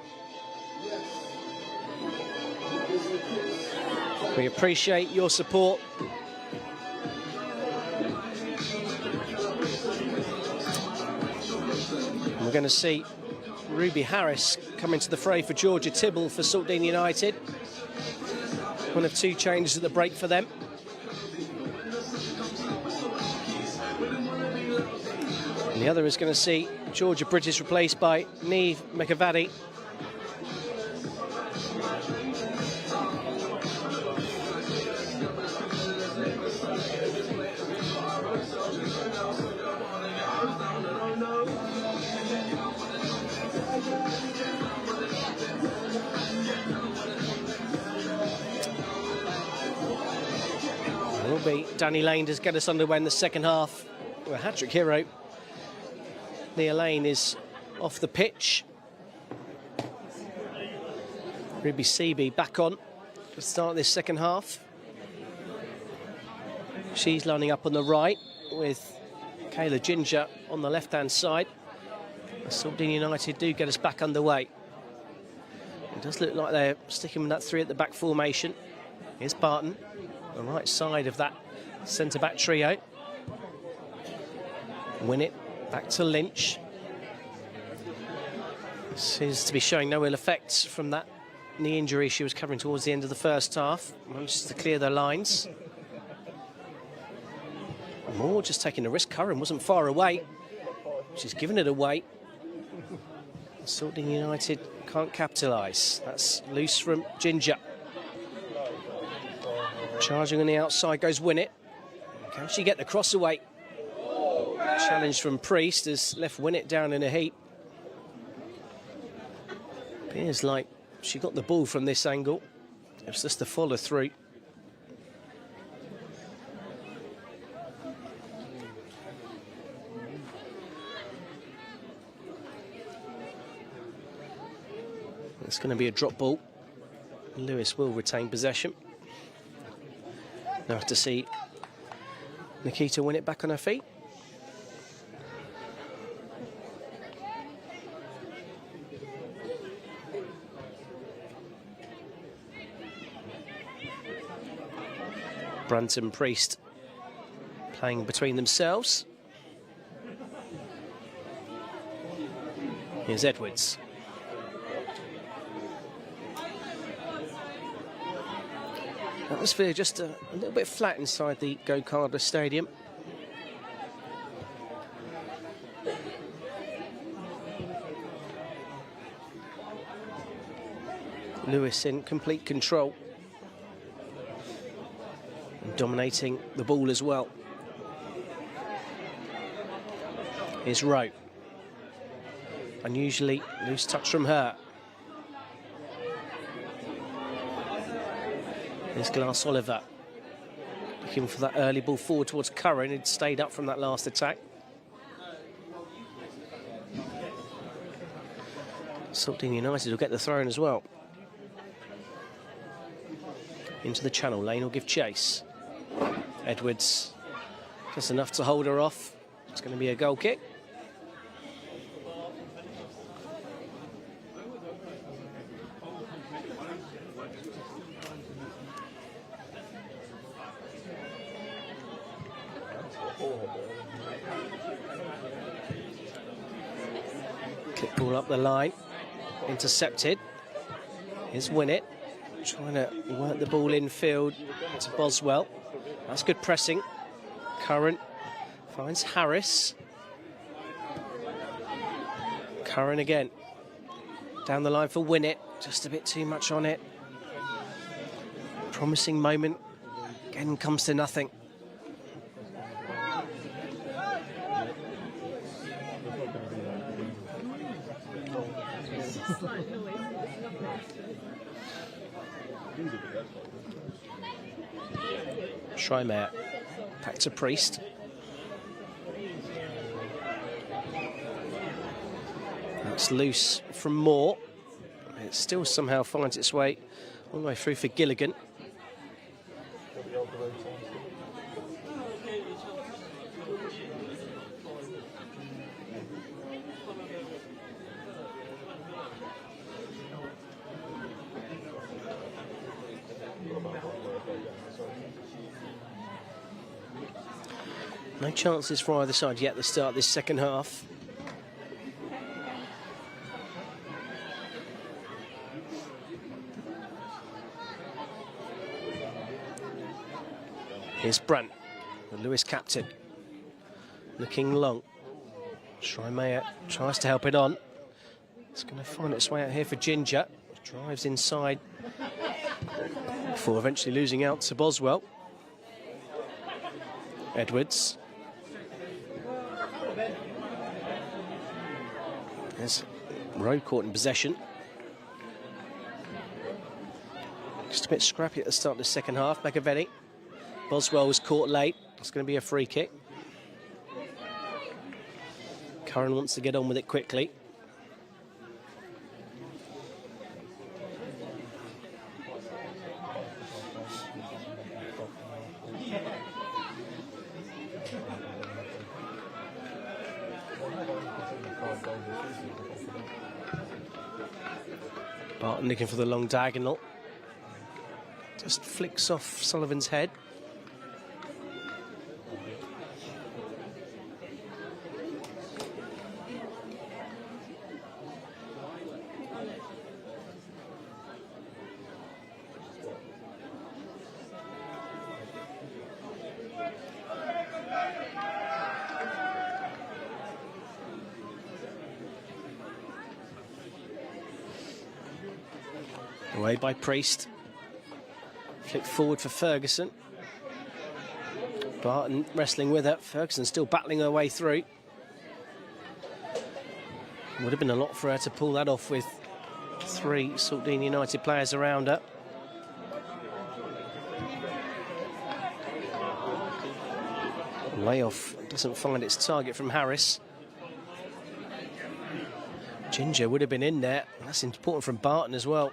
We appreciate your support. And we're going to see Ruby Harris come into the fray for Georgia Tibble for Saltdean United. One of 2 changes at the break for them. And the other is going to see Georgia Bridges replaced by Neve McAvady. It will be Danny Lane to get us underway in the second half. A hat-trick hero. Leah Lane is off the pitch. Ruby Seaby back on to start this second half. She's lining up on the right with Kayla Ginger on the left-hand side. Saltdean United do get us back underway. It does look like they're sticking with that 3 at the back formation. Here's Barton, the right side of that centre-back trio. Win it. Back to Lynch. Seems to be showing no ill effects from that knee injury she was covering towards the end of the first half. Manages to clear their lines. Moore just taking a risk. Curran wasn't far away. She's given it away. Saltdean United can't capitalise. That's loose from Ginger. Charging on the outside goes Win it. Can she get the cross away? Challenge from Priest has left Win it down in a heap. Appears like she got the ball from this angle. It was just the follow through. It's going to be a drop ball. Lewes will retain possession. Now have to see Nikita win it back on her feet. Brandt and Priest playing between themselves. Here's Edwards. Atmosphere just a little bit flat inside the Gokada Stadium. Lewes in complete control. And dominating the ball as well. Here's Rowe. Unusually loose touch from her. There's Glass Oliver, looking for that early ball forward towards Curran, who'd stayed up from that last attack. Saltdean United will get the throw in as well. Into the channel, Lane will give chase. Edwards, just enough to hold her off. It's going to be a goal kick. Kick ball up the line, intercepted. Here's Winnett, trying to work the ball infield to Boswell. That's good pressing. Curran finds Harris. Curran again. Down the line for Winnett, just a bit too much on it. Promising moment, again comes to nothing. Schreimer back to Priest. That's loose from Moore. It still somehow finds its way all the way through for Gilligan. No chances for either side yet at the start of this second half. Here's Brandt, the Lewes captain, looking long. Schreimer tries to help it on. It's going to find its way out here for Ginger. Drives inside before eventually losing out to Boswell. Edwards. There's Rowe caught in possession. Just a bit scrappy at the start of the second half. Machiavelli. Boswell was caught late. It's going to be a free kick. Curran wants to get on with it quickly. Barton looking for the long diagonal. Just flicks off Sullivan's head. Away by Priest. Flicked forward for Ferguson. Barton wrestling with her. Ferguson still battling her way through. Would have been a lot for her to pull that off with three Saltdean United players around her. Layoff doesn't find its target from Harris. Ginger would have been in there. That's important from Barton as well.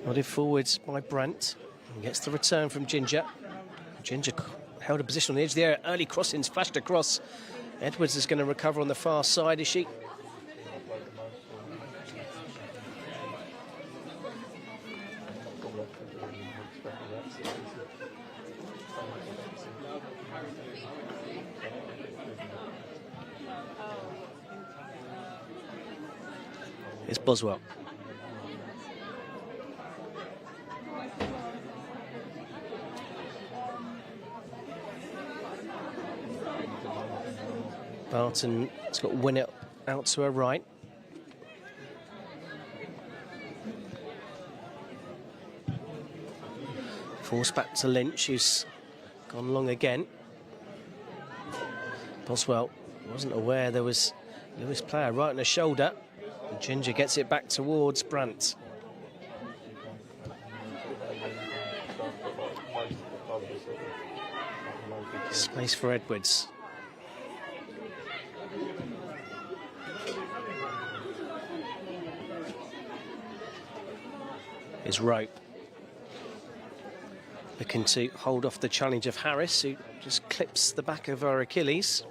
Nodded forwards by Brent. And gets the return from Ginger. Ginger held a position on the edge of the area. Early crossings flashed across. Edwards is going to recover on the far side, is she? It's Boswell. Barton has got Winner out to her right. Force back to Lynch, who's gone long again. Boswell wasn't aware there was a Lewes player right on her shoulder. And Ginger gets it back towards Brandt. Space for Edwards. Is Rope. Looking to hold off the challenge of Harris, who just clips the back of her Achilles.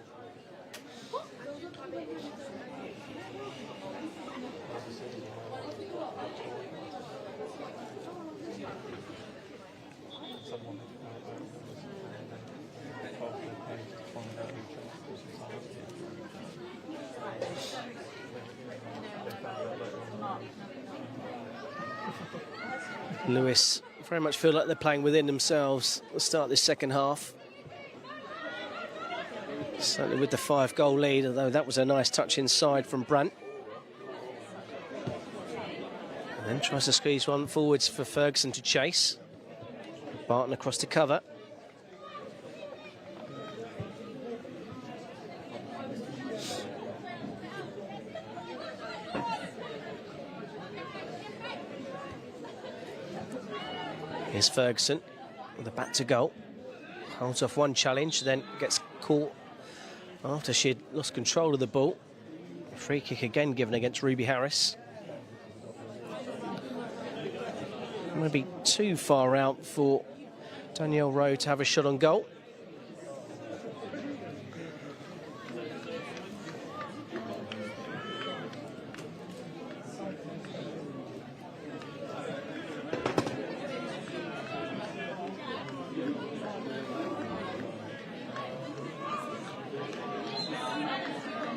Lewes very much feel like they're playing within themselves at the start of this second half. Certainly with the 5-goal lead, although that was a nice touch inside from Brandt. And then tries to squeeze one forwards for Ferguson to chase. Barton across to cover. Here's Ferguson with a back to goal. Holds off one challenge, then gets caught after she had lost control of the ball. Free kick again given against Ruby Harris. Maybe too far out for Danielle Rowe to have a shot on goal.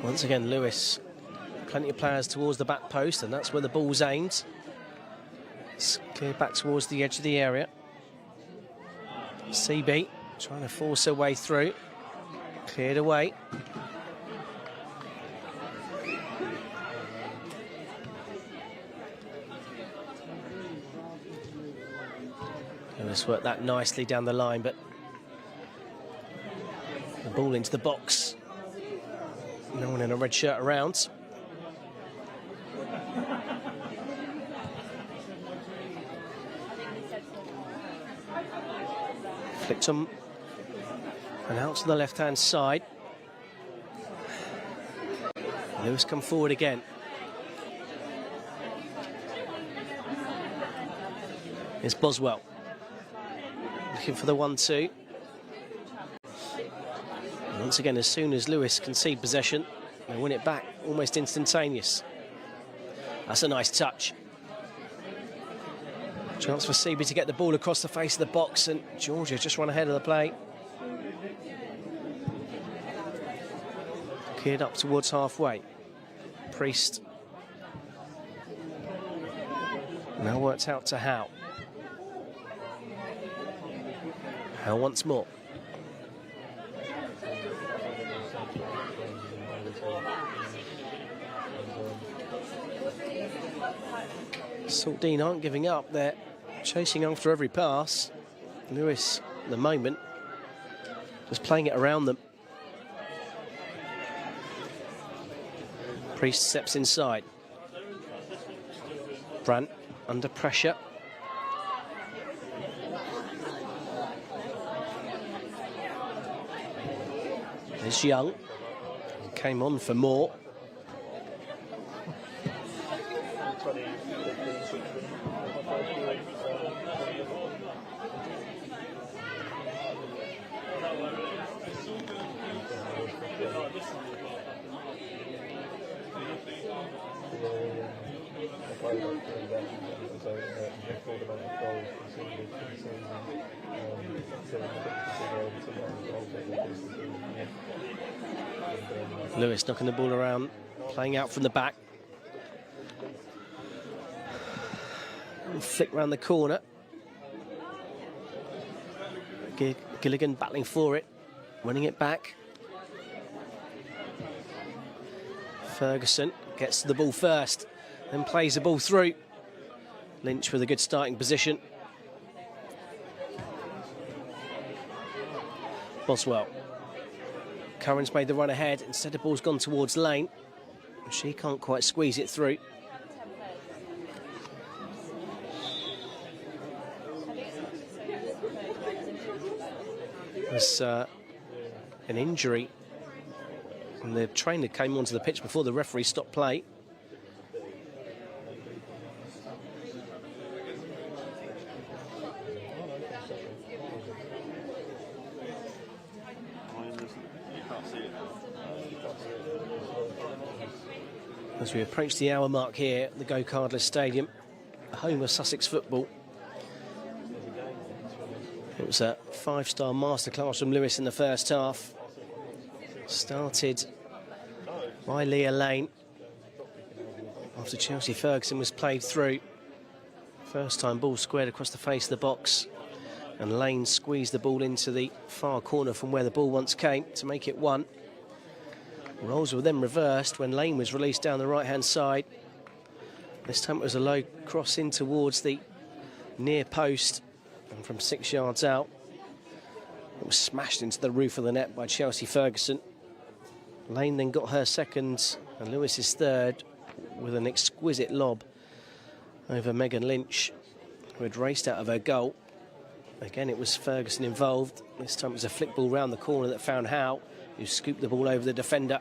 Once again, Lewes, plenty of players towards the back post, and that's where the ball's aimed. It's cleared back towards the edge of the area. CB trying to force her way through. Cleared away. Lewes worked that nicely down the line, but the ball into the box. No one in a red shirt around. Flicked on and out to the left-hand side. Lewes come forward again. Here's Boswell. Looking for the 1-2. Once again, as soon as Lewes concede possession, they win it back almost instantaneous. That's a nice touch. Chance for CB to get the ball across the face of the box, and Georgia just run ahead of the play. Cleared up towards halfway. Priest. Now worked out to Howe. Howe once more. Saltdean aren't giving up, they're chasing after every pass. Lewes, at the moment, just playing it around them. Priest steps inside. Brandt under pressure. There's Young. He came on for more. Lewes knocking the ball around, playing out from the back. Flick round the corner. Gilligan battling for it, winning it back. Ferguson gets to the ball first, then plays the ball through. Lynch with a good starting position. Boswell. Curran's made the run ahead. Instead, the ball's gone towards Lane. She can't quite squeeze it through. There's an injury. And the trainer came onto the pitch before the referee stopped play. As we approach the hour mark here at the Go-Cardless Stadium, home of Sussex football. It was a five-star masterclass from Lewes in the first half. Started by Leah Lane after Chelsea Ferguson was played through. First time ball squared across the face of the box, and Lane squeezed the ball into the far corner from where the ball once came to make it 1. Roles were then reversed when Lane was released down the right-hand side. This time it was a low cross in towards the near post, and from 6 yards out, it was smashed into the roof of the net by Chelsea Ferguson. Lane then got her second, and Lewis's third, with an exquisite lob over Megan Lynch, who had raced out of her goal. Again, it was Ferguson involved. This time it was a flick ball round the corner that found Howe, who scooped the ball over the defender.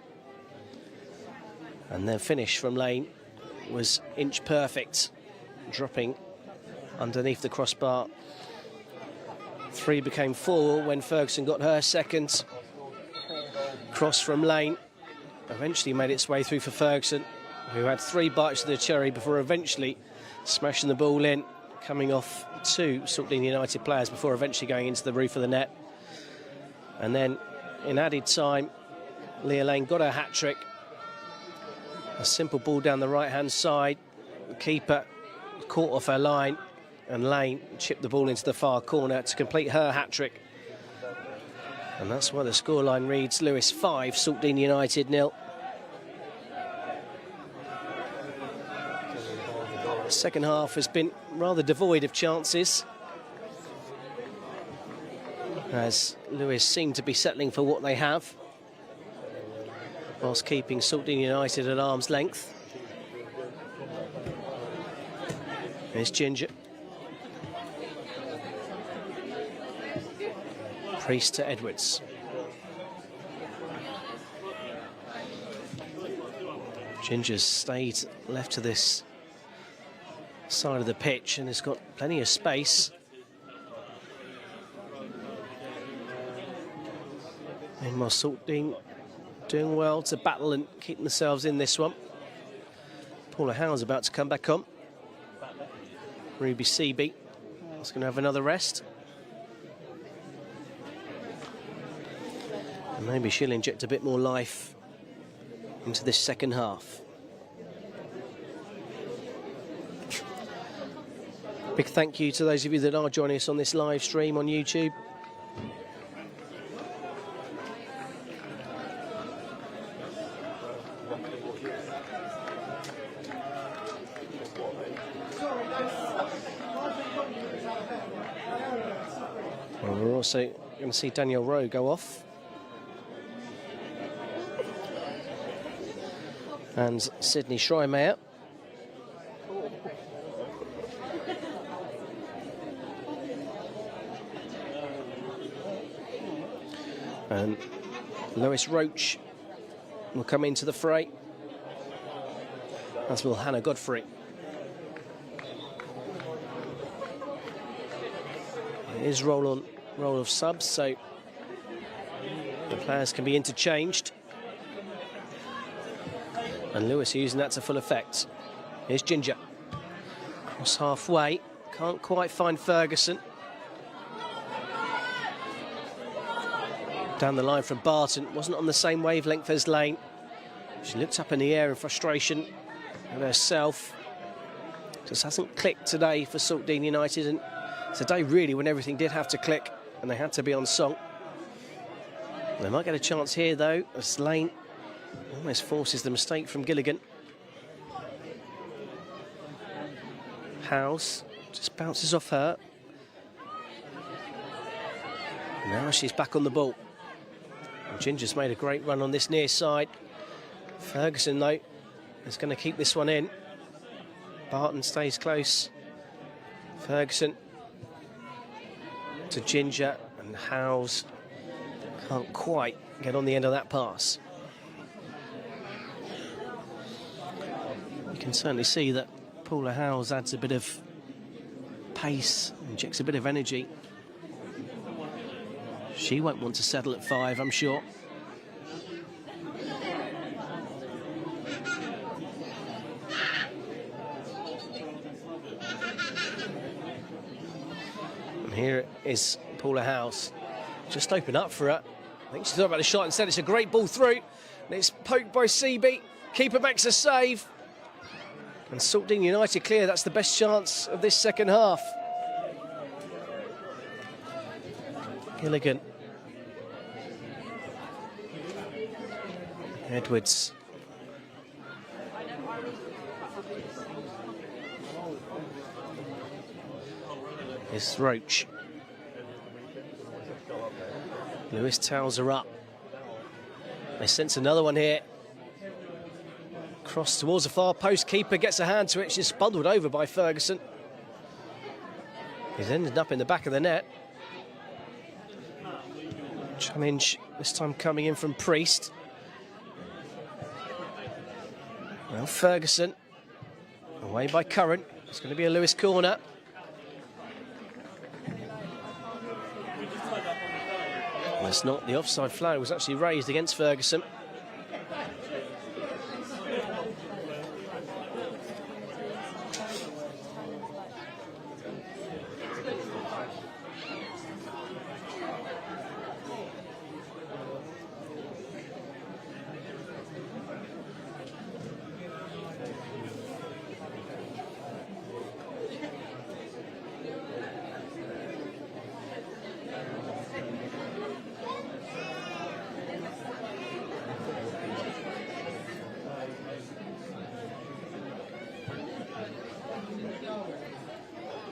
And their finish from Lane was inch perfect, dropping underneath the crossbar. 3 became 4 when Ferguson got her second. Cross from Lane eventually made its way through for Ferguson, who had 3 bites of the cherry before eventually smashing the ball in, coming off 2 Saltdean United players before eventually going into the roof of the net. And then in added time, Leah Lane got her hat-trick. A simple ball down the right-hand side. The keeper caught off her line, and Lane chipped the ball into the far corner to complete her hat-trick. And that's why the scoreline reads Lewes 5, Saltdean United 0. The second half has been rather devoid of chances, as Lewes seem to be settling for what they have, whilst keeping Saltdean United at arm's length. There's Ginger. Priest to Edwards. Ginger's stayed left to this side of the pitch and has got plenty of space. Meanwhile, Saltdean doing well to battle and keep themselves in this one. Paula Howe's about to come back on. Ruby Seaby is going to have another rest. And maybe she'll inject a bit more life into this second half. Big thank you to those of you that are joining us on this live stream on YouTube. Well, we're also going to see Danielle Rowe go off. And Sydney Schreimeyer. And Lewis Roach will come into the fray, as will Hannah Godfrey. It is roll of subs, so the players can be interchanged. And Lewis using that to full effect. Here's Ginger. Cross halfway. Can't quite find Ferguson. Down the line from Barton. Wasn't on the same wavelength as Lane. She looked up in the air in frustration at herself. Just hasn't clicked today for Saltdean United. And it's a day really when everything did have to click and they had to be on song. They might get a chance here though, as Lane almost forces the mistake from Gilligan. Howes just bounces off her. Now she's back on the ball. And Ginger's made a great run on this near side. Ferguson though is going to keep this one in. Barton stays close. Ferguson to Ginger, and Howes can't quite get on the end of that pass. You can certainly see that Paula Howes adds a bit of pace, injects a bit of energy. She won't want to settle at 5, I'm sure. And here is Paula Howes. Just open up for her. I think she thought about the shot instead. It's a great ball through. And it's poked by Seaby. Keeper makes a save. And Saltdean United clear. That's the best chance of this second half. Gilligan. Edwards. Here's Roach. Lewis towels her up. They sense another one here. Cross towards the far post. Keeper gets a hand to it. She's bundled over by Ferguson. He's ended up in the back of the net. Challenge this time coming in from Priest. Well, Ferguson away by Curran. It's going to be a Lewis corner. Well, it's not. The offside flag was actually raised against Ferguson.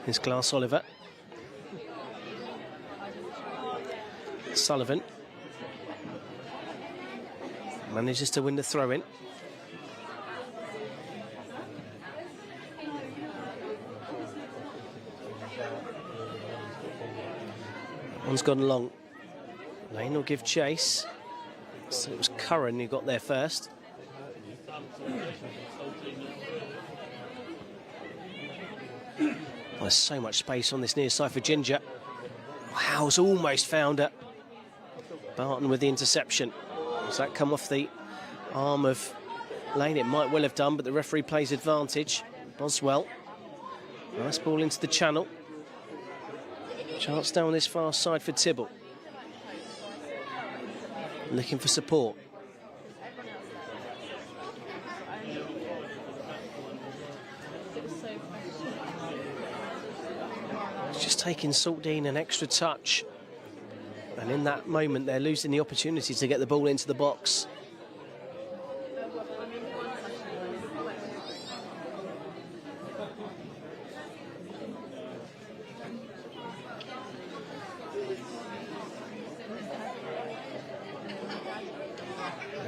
Here's Glass Oliver. Sullivan manages to win the throw-in. One's gone long. Lane will give chase. So it was Curran who got there first. There's so much space on this near side for Ginger. Howes almost found her. Barton with the interception. Does that come off the arm of Lane? It might well have done, but the referee plays advantage. Boswell. Nice ball into the channel. Chance down this far side for Tibble. Looking for support. Just taking Saltdean an extra touch, and in that moment they're losing the opportunity to get the ball into the box.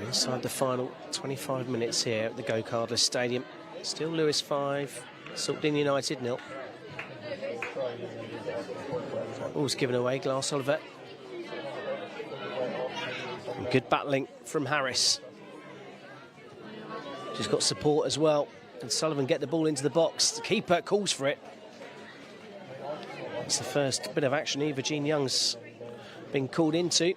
Inside the final 25 minutes here at the Go-Cardless Stadium. Still Lewes 5, Saltdean United 0. Ball's given away, Glass Oliver. Good battling from Harris. She's got support as well. And Sullivan get the ball into the box. The keeper calls for it. It's the first bit of action Eva Jean Young's been called into.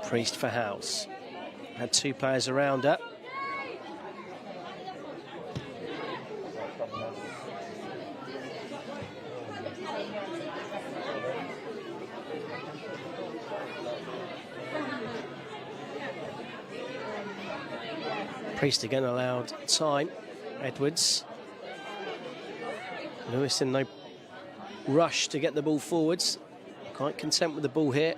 Priest for House. Had two players around her. Priest again allowed time. Edwards. Lewes in no rush to get the ball forwards. Quite content with the ball here.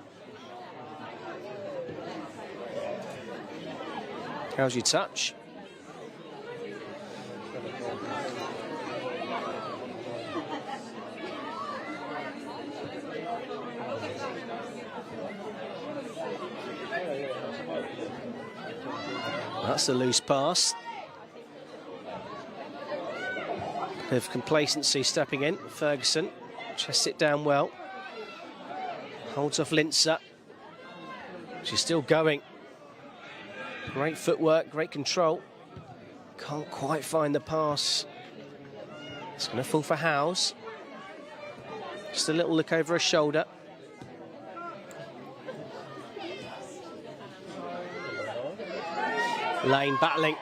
How's your touch? That's a loose pass. Bit of complacency stepping in. Ferguson chests it down well. Holds off Linzer. She's still going. Great footwork, great control. Can't quite find the pass. It's going to fall for Howes. Just a little look over her shoulder. Lane battling,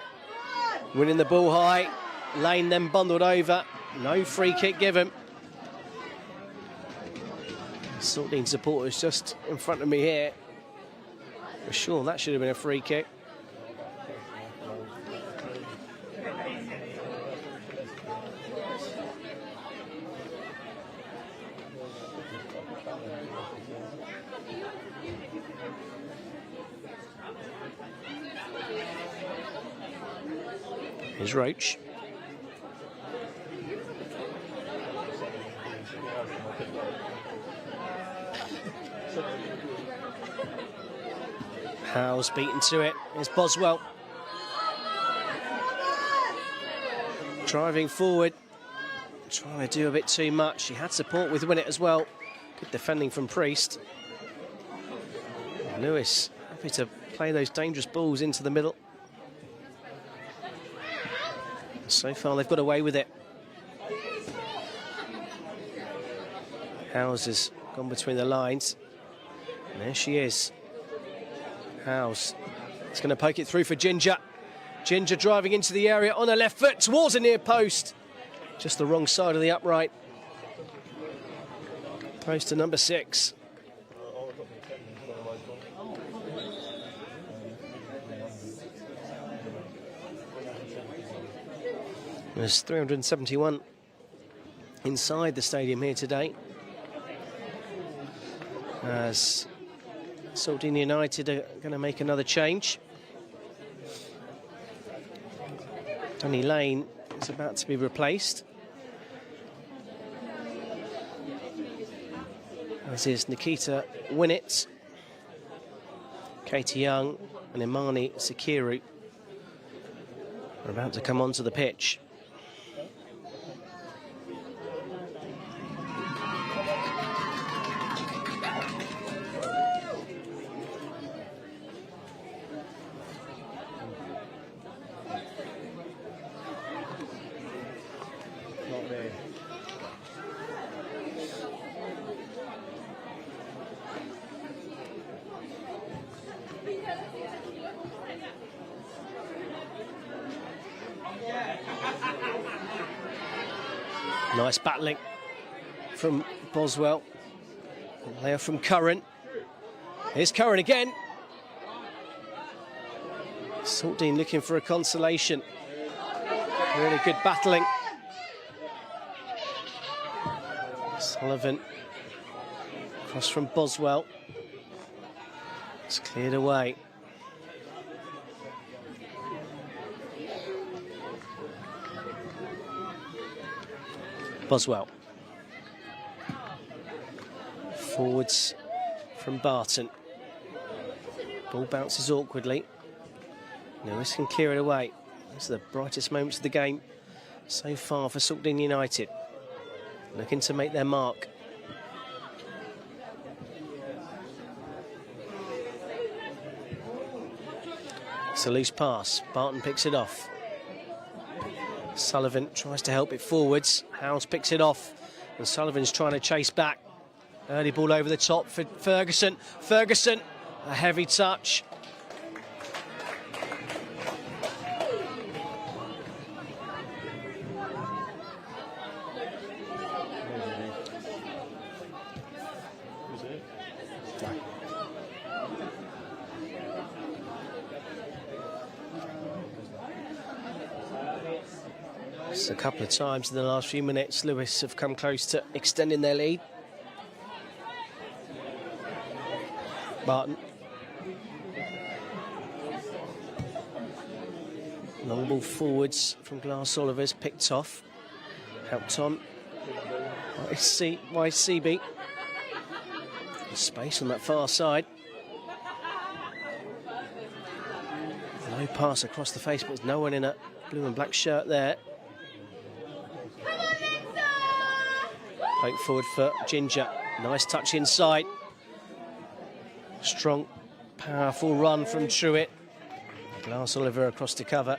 winning the ball high. Lane then bundled over. No free kick given. Saltdean supporters just in front of me here. For sure, that should have been a free kick. Here's Roach. Howes beaten to it. Here's Boswell. Driving forward. Trying to do a bit too much. She had support with Winnett as well. Good defending from Priest. Lewes happy to play those dangerous balls into the middle. So far, they've got away with it. Howes has gone between the lines. And there she is. Howes. It's going to poke it through for Ginger. Ginger driving into the area on her left foot towards a near post. Just the wrong side of the upright. Post to number 6. There's 371 inside the stadium here today, as Saltdean United are going to make another change. Danny Lane is about to be replaced, as is Nikita Winnett. Katie Young and Imani Sekiru are about to come onto the pitch. Nice battling from Boswell. Layer from Curran. Here's Curran again. Saltdean looking for a consolation. Really good battling. Sullivan. Cross from Boswell. It's cleared away. Boswell. Forwards from Barton. Ball bounces awkwardly. Lewes can clear it away. Those are the brightest moments of the game so far for Saltdean United. Looking to make their mark. It's a loose pass. Barton picks it off. Sullivan tries to help it forwards. Howes picks it off. And Sullivan's trying to chase back. Early ball over the top for Ferguson. Ferguson, a heavy touch. A couple of times in the last few minutes, Lewes have come close to extending their lead. Barton. Long ball forwards from Glass Oliver's, picked off. Helped on by CB. Space on that far side. Low pass across the face, but there's no one in a blue and black shirt there. Poke forward for Ginger. Nice touch inside. Strong, powerful run from Truitt. Glass Oliver across to cover.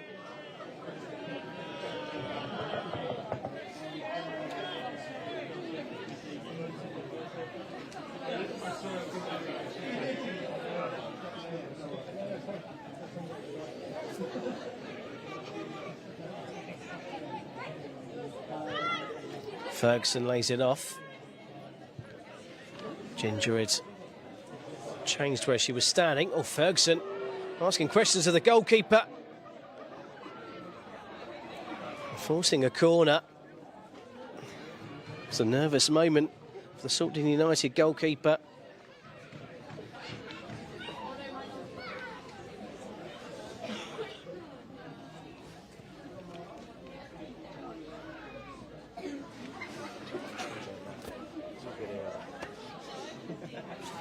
Ferguson lays it off. Ginger had changed where she was standing. Oh, Ferguson asking questions of the goalkeeper. Forcing a corner. It's a nervous moment for the Saltdean United goalkeeper.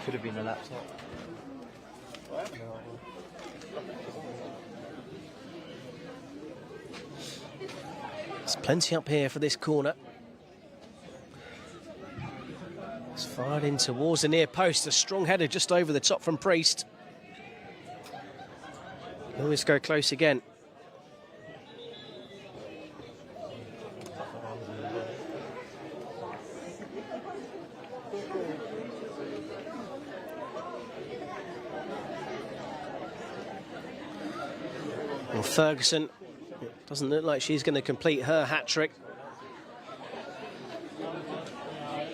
Could have been a laptop. There's plenty up here for this corner. It's fired in towards the near post. A strong header just over the top from Priest. Lewes go close again. Well, Ferguson, it doesn't look like she's going to complete her hat-trick.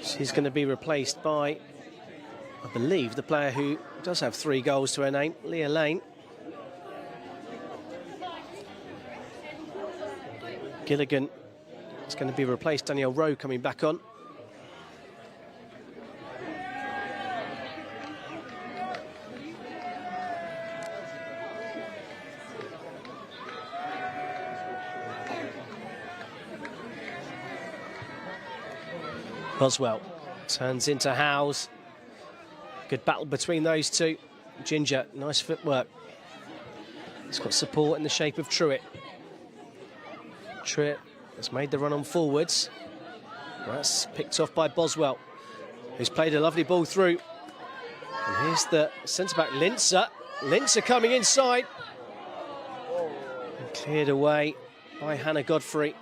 She's going to be replaced by, I believe, the player who does have 3 goals to her name, Leah Lane. Gilligan is going to be replaced. Danielle Rowe coming back on. Boswell turns into Howes. Good battle between those two. Ginger, nice footwork. He's got support in the shape of Truitt. Truitt has made the run on forwards. That's picked off by Boswell, who's played a lovely ball through. And here's the centre-back, Linzer. Linzer coming inside. And cleared away by Hannah Godfrey.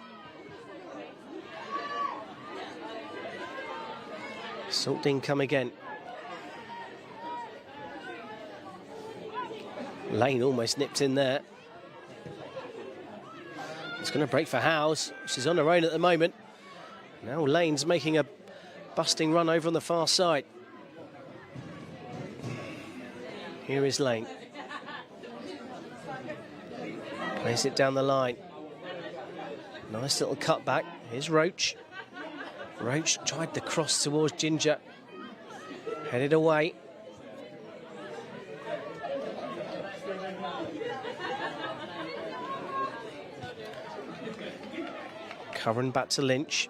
Saltdean come again. Lane almost nipped in there. It's going to break for Howes. She's on her own at the moment. Now Lane's making a busting run over on the far side. Here is Lane. Plays it down the line. Nice little cutback. Here's Roach. Roach tried the cross towards Ginger. Headed away. Curran back to Lynch.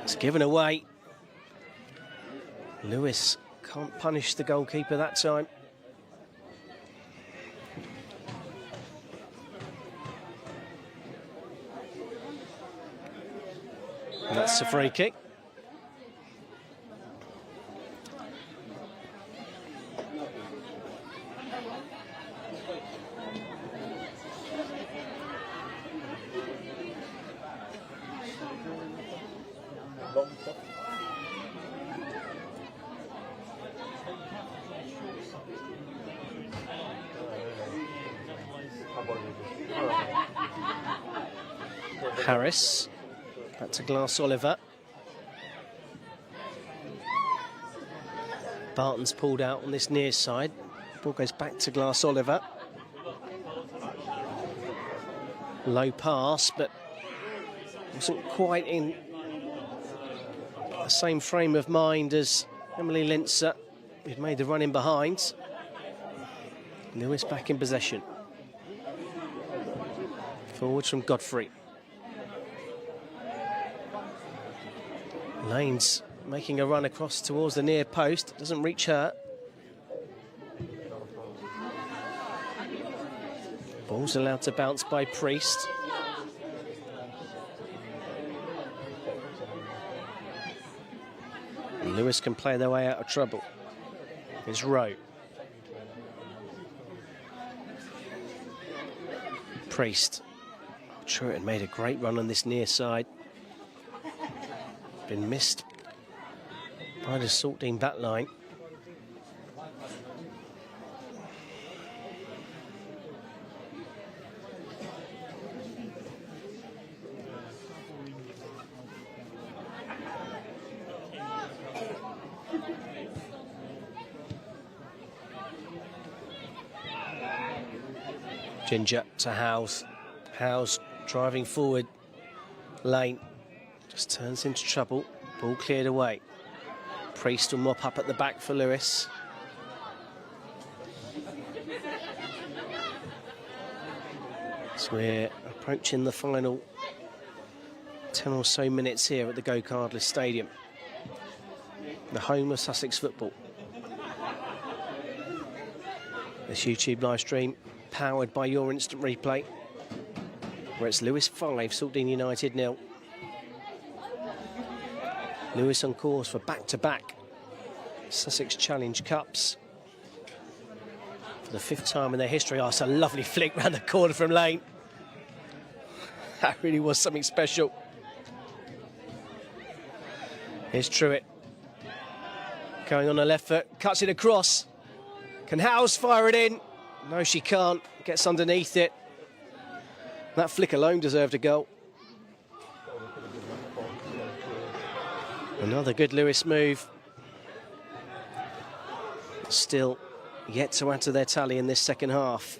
It's given away. Lewes can't punish the goalkeeper that time. And that's a free kick. Harris, back to Glass Oliver. Barton's pulled out on this near side. Ball goes back to Glass Oliver. Low pass, but wasn't quite in the same frame of mind as Emily Linzer, who'd made the run in behind. Lewes back in possession. Forwards from Godfrey. Lane's making a run across towards the near post. Doesn't reach her. Ball's allowed to bounce by Priest. And Lewes can play their way out of trouble. Here's Rowe. Priest. Truitt had made a great run on this near side. Been missed by the Saltdean back line. Ginger to Howes. Howes driving forward. Lane just turns into trouble. Ball cleared away. Priest will mop up at the back for Lewes. So we're approaching the final 10 or so minutes here at the Go-Cardless Stadium, the home of Sussex football. This YouTube live stream powered by your instant replay, where it's Lewes 5, Saltdean United 0. Lewes on course for back-to-back Sussex Challenge Cups for the 5th time in their history. Oh, it's a lovely flick round the corner from Lane. That really was something special. Here's Truitt. Going on the left foot, cuts it across. Can Howes fire it in? No, she can't. Gets underneath it. That flick alone deserved a goal. Another good Lewes move. Still yet to add to their tally in this second half.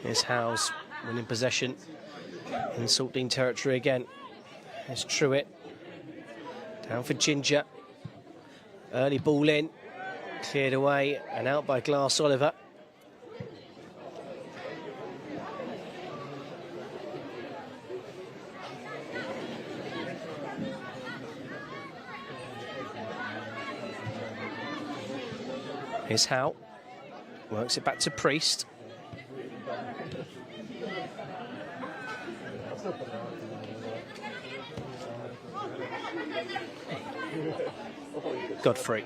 Here's Howes winning possession in Saltdean territory again. Here's Truitt. Down for Ginger. Early ball in. Cleared away and out by Glass Oliver. Here's Howe. Works it back to Priest. Godfrey.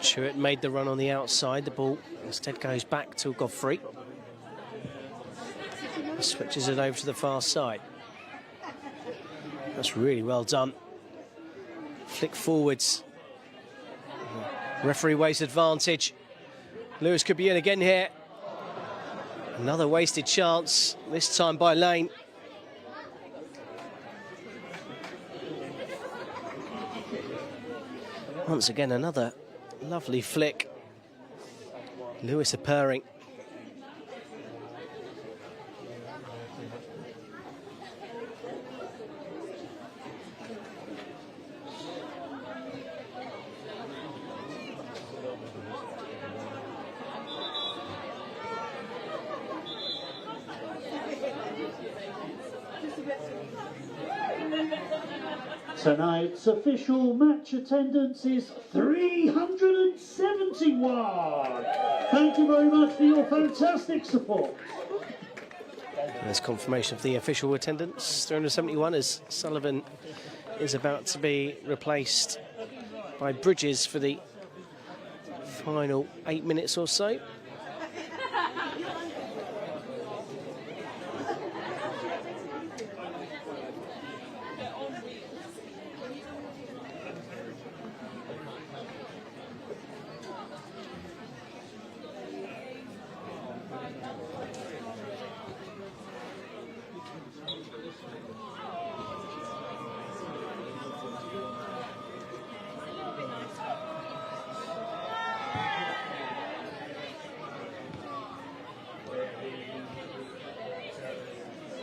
Truitt made the run on the outside. The ball instead goes back to Godfrey. He switches it over to the far side. That's really well done. Flick forwards. Referee weighs advantage. Lewes could be in again here. Another wasted chance, this time by Lane. Once again, another lovely flick. Lewes are purring. Tonight's official match attendance is 371. Thank you very much for your fantastic support. There's confirmation of the official attendance, 371, as Sullivan is about to be replaced by Bridges for the final 8 minutes or so.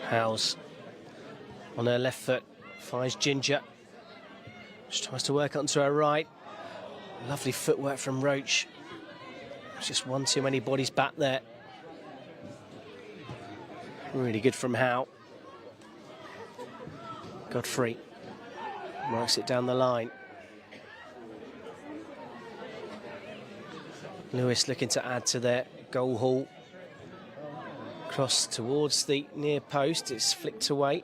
Howes on her left foot, finds Ginger. She tries to work onto her right. Lovely footwork from Roach. There's just one too many bodies back there. Really good from Howe. Godfrey marks it down the line. Lewes looking to add to their goal haul. Cross towards the near post, it's flicked away.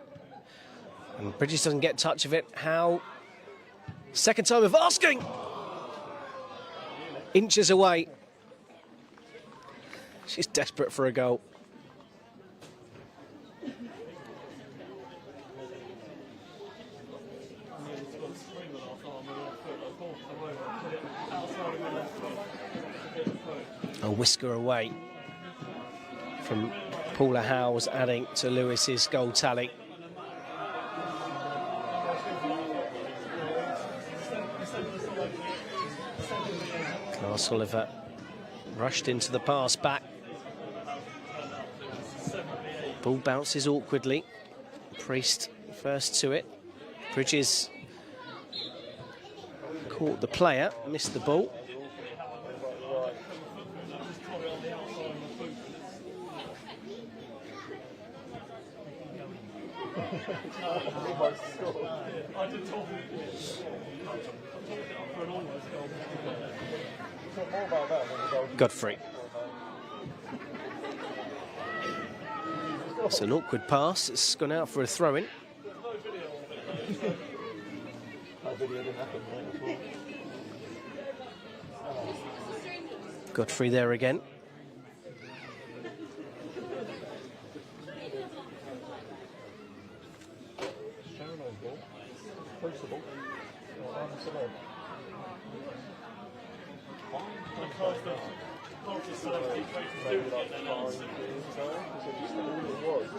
And Bridges doesn't get touch of it. Howe, second time of asking. Inches away. She's desperate for a goal. A whisker away from Paula Howes, adding to Lewis's goal tally. Glass Oliver rushed into the pass back. Ball bounces awkwardly. Priest first to it. Bridges caught the player, missed the ball. Godfrey. It's an awkward pass. It's gone out for a throw-in. Godfrey there again.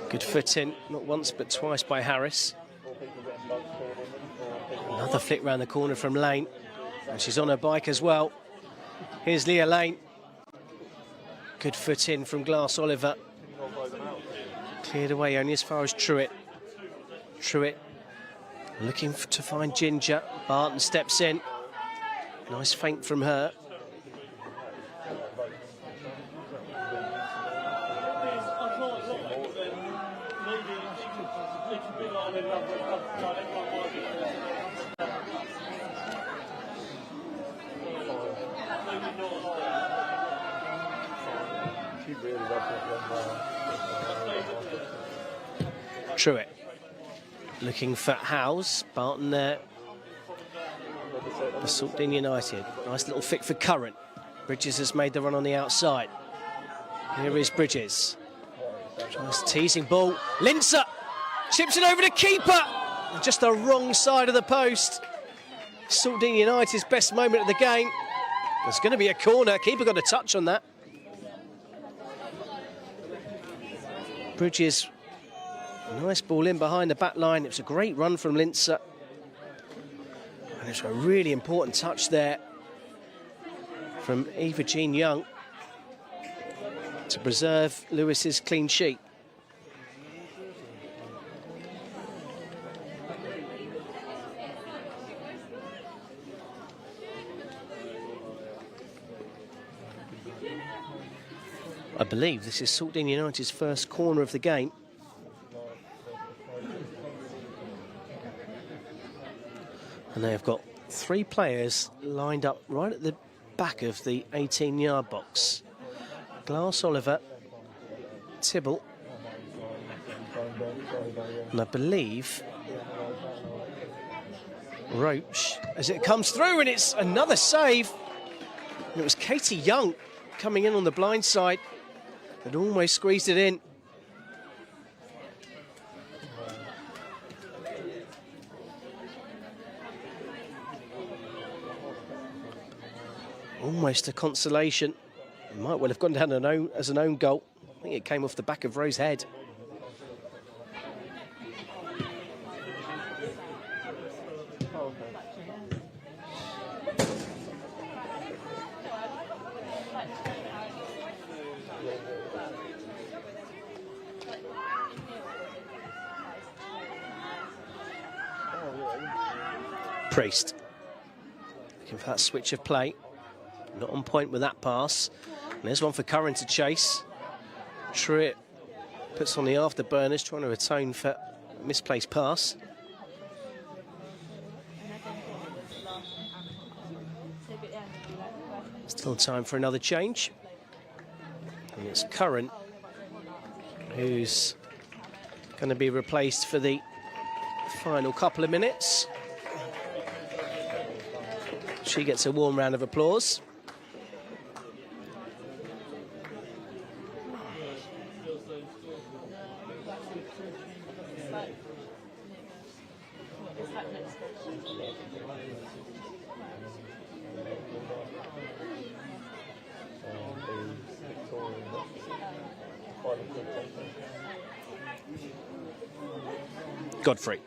Good foot in, not once but twice by Harris. Another flick round the corner from Lane. And she's on her bike as well. Here's Leah Lane. Good foot in from Glass Oliver. Cleared away only as far as Truitt. Truitt looking to find Ginger. Barton steps in. Nice feint from her. Truitt looking for Howes. Barton there. For Saltdean United. Nice little flick for Curran. Bridges has made the run on the outside. Here is Bridges. Nice teasing ball. Linzer chips it over the keeper. Just the wrong side of the post. Saltdean United's best moment of the game. There's going to be a corner. Keeper got a touch on that. Bridges, nice ball in behind the back line. It was a great run from Linzer. And it's a really important touch there from Eva Jean Young to preserve Lewis's clean sheet. I believe this is Saltdean United's first corner of the game. And they've got 3 players lined up right at the back of the 18-yard box. Glass, Oliver, Tibble, and I believe Roach, as it comes through, and it's another save. And it was Katie Young coming in on the blind side that almost squeezed it in. Almost a consolation. It might well have gone down as an own goal. I think it came off the back of Rowe's head. Priest looking for that switch of play. Not on point with that pass. And there's one for Curran to chase. Truitt puts on the afterburners, trying to atone for a misplaced pass. Still time for another change. And it's Curran who's going to be replaced for the final couple of minutes. She gets a warm round of applause. Godfrey.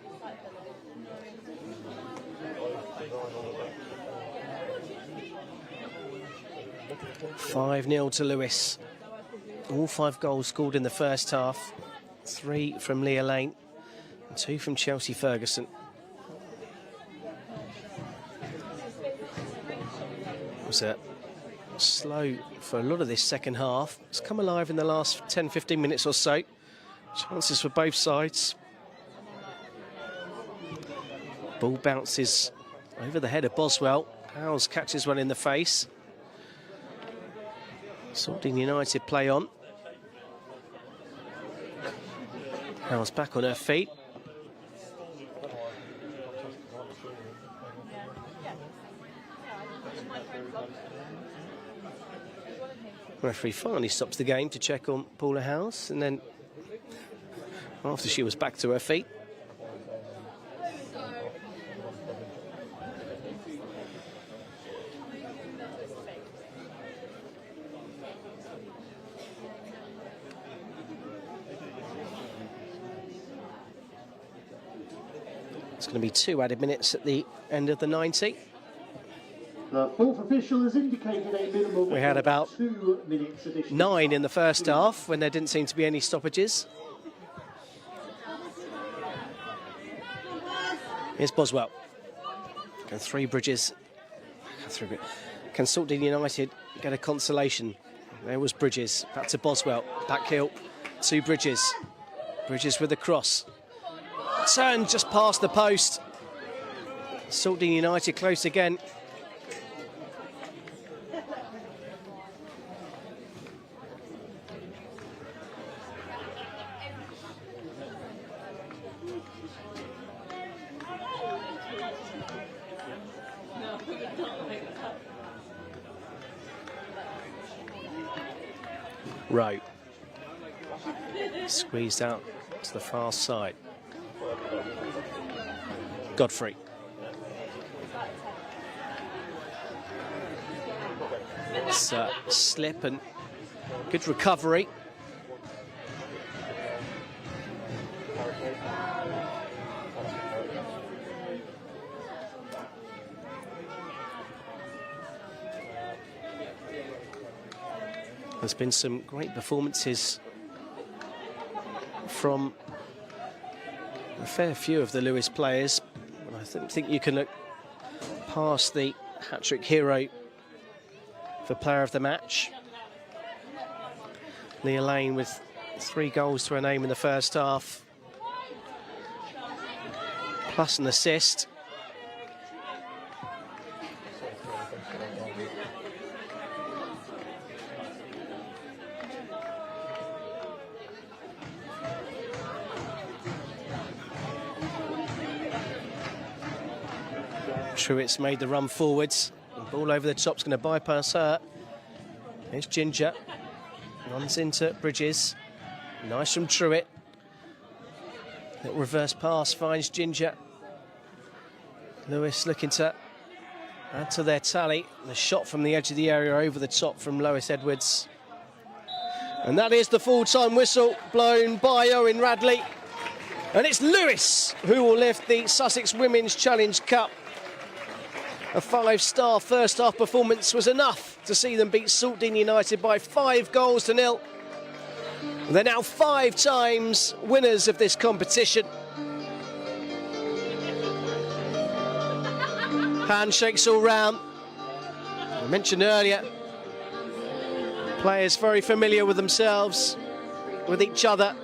(5-0) to Lewes. All 5 goals scored in the first half. 3 from Leah Lane and 2 from Chelsea Ferguson. It was slow for a lot of this second half. It's come alive in the last 10-15 minutes or so. Chances for both sides. Ball bounces over the head of Boswell. Howes catches one in the face. Saltdean United play on. Howes back on her feet. Referee finally stops the game to check on Paula Howes, and then after she was back to her feet, it's going to be 2 added minutes at the end of the 90. The fourth official has indicated a minimum. We had about 2 minutes additional. 9 in the first half when there didn't seem to be any stoppages. Here's Boswell. Can 3 Bridges. Can Saltdean United get a consolation? There was Bridges. Back to Boswell. Back heel to Bridges. Bridges with the cross. Turn just past the post. Saltdean United close again. Rowe. Squeezed out to the far side. Godfrey. It's a slip and good recovery. There's been some great performances from a fair few of the Lewes players. I think you can look past the hat-trick hero for player of the match. Leah Lane with 3 goals to her name in the first half, plus an assist. Truett's made the run forwards. The ball over the top's going to bypass her. Here's Ginger. Runs into Bridges. Nice from Truett. Little reverse pass finds Ginger. Lewes looking to add to their tally. The shot from the edge of the area over the top from Lois Edwards. And that is the full-time whistle blown by Owen Radley. And it's Lewes who will lift the Sussex Women's Challenge Cup. A 5-star first-half performance was enough to see them beat Saltdean United by 5-0. They're now 5 times winners of this competition. Handshakes all round. I mentioned earlier, players very familiar with themselves, with each other.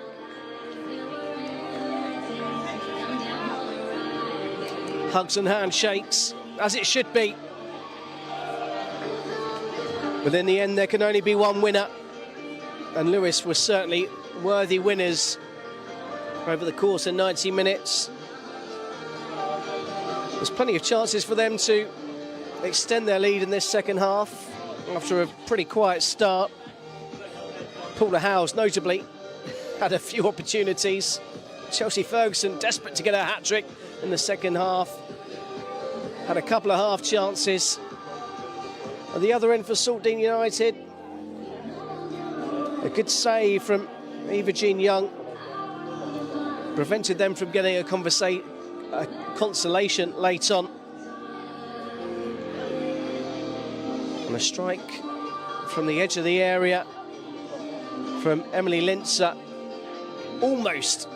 Hugs and handshakes, as it should be. But in the end, there can only be one winner. And Lewes were certainly worthy winners over the course of 90 minutes. There's plenty of chances for them to extend their lead in this second half after a pretty quiet start. Paula Howes, notably, had a few opportunities. Chelsea Ferguson, desperate to get a hat-trick in the second half, had a couple of half chances. At the other end for Saltdean United, a good save from Eva Jean Young prevented them from getting a consolation late on. And a strike from the edge of the area from Emily Linzer almost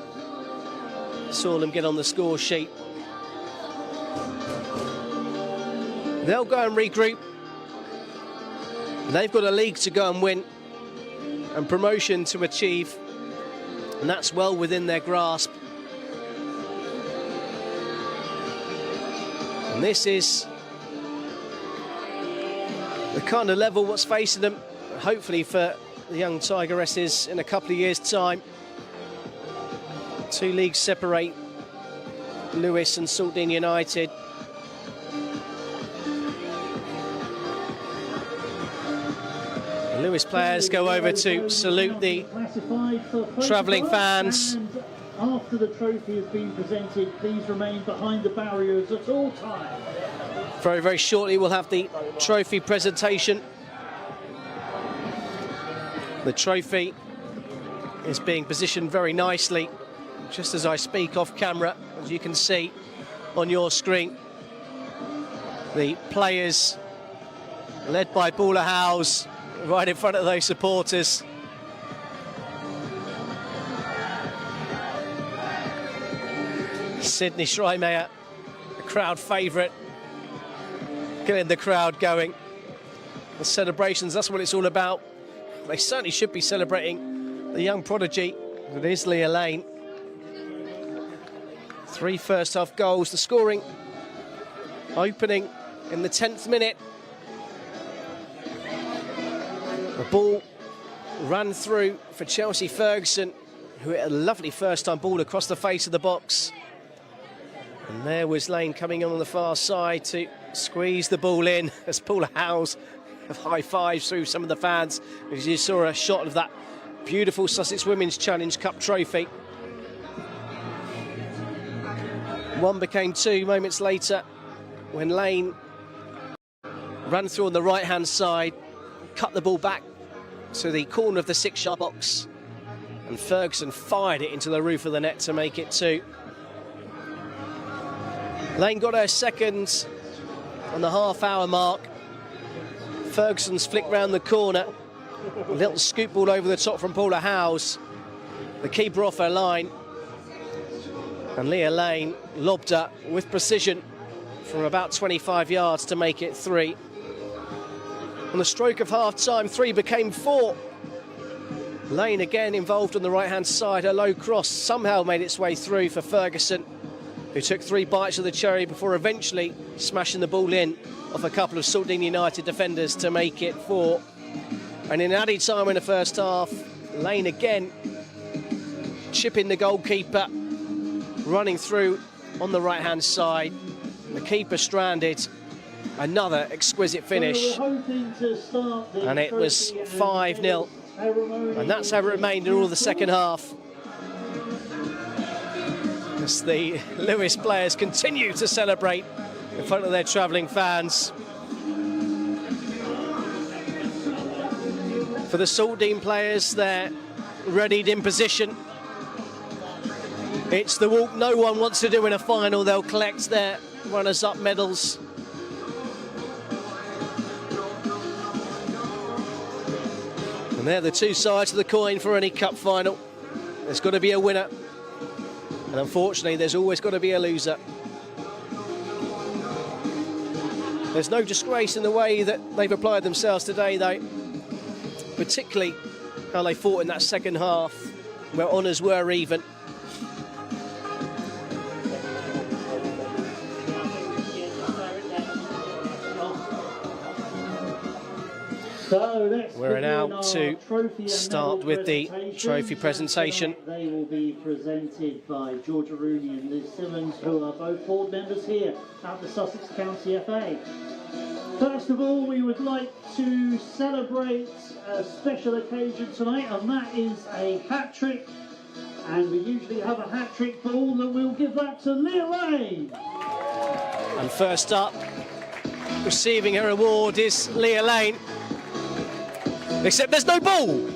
saw them get on the score sheet. They'll go and regroup. They've got a league to go and win and promotion to achieve, and that's well within their grasp. And this is the kind of level what's facing them, hopefully for the young Tigeresses in a couple of years' time. 2 leagues separate Lewes and Saltdean United. The Lewes players go over to salute the travelling fans. After the trophy has been presented, please remain behind the barriers at all times. Very, very shortly we'll have the trophy presentation. The trophy is being positioned very nicely, just as I speak off camera, as you can see on your screen. The players, led by Paula Howes, right in front of those supporters. Sydney Schreimeyer, a crowd favourite, getting the crowd going. The celebrations, that's what it's all about. They certainly should be celebrating the young prodigy that is Leah Lane. 3 first-half goals, the scoring opening in the 10th minute. The ball ran through for Chelsea Ferguson, who hit a lovely first-time ball across the face of the box. And there was Lane coming in on the far side to squeeze the ball in as Paula Howes high fives through some of the fans as you saw a shot of that beautiful Sussex Women's Challenge Cup trophy. 1 became 2 moments later when Lane ran through on the right-hand side, cut the ball back to the corner of the 6-yard box, and Ferguson fired it into the roof of the net to make it 2. Lane got her second on the half-hour mark. Ferguson's flick round the corner. A little scoop ball over the top from Paula Howes, the keeper off her line. And Leah Lane lobbed her with precision from about 25 yards to make it 3. On the stroke of half-time, 3 became 4. Lane again involved on the right-hand side. A low cross somehow made its way through for Ferguson, who took 3 bites of the cherry before eventually smashing the ball in off a couple of Saltdean United defenders to make it 4. And in added time in the first half, Lane again chipping the goalkeeper, running through on the right-hand side. The keeper stranded. Another exquisite finish. And it was 5-0. And that's how it remained in all of the second half. As the Lewes players continue to celebrate in front of their travelling fans. For the Saltdean players, they're readied in position. It's the walk no one wants to do in a final. They'll collect their runners-up medals. And they're the two sides of the coin for any cup final. There's got to be a winner. And unfortunately, there's always got to be a loser. There's no disgrace in the way that they've applied themselves today, though. Particularly how they fought in that second half, where honours were even. So we're now to start with the trophy presentation. They will be presented by Georgia Rooney and Liz Simmons, who are both board members here at the Sussex County FA. First of all, we would like to celebrate a special occasion tonight, and that is a hat-trick. And we usually have a hat-trick for all, and we'll give that to Leah Lane. And first up, receiving her award is Leah Lane. Except there's no ball.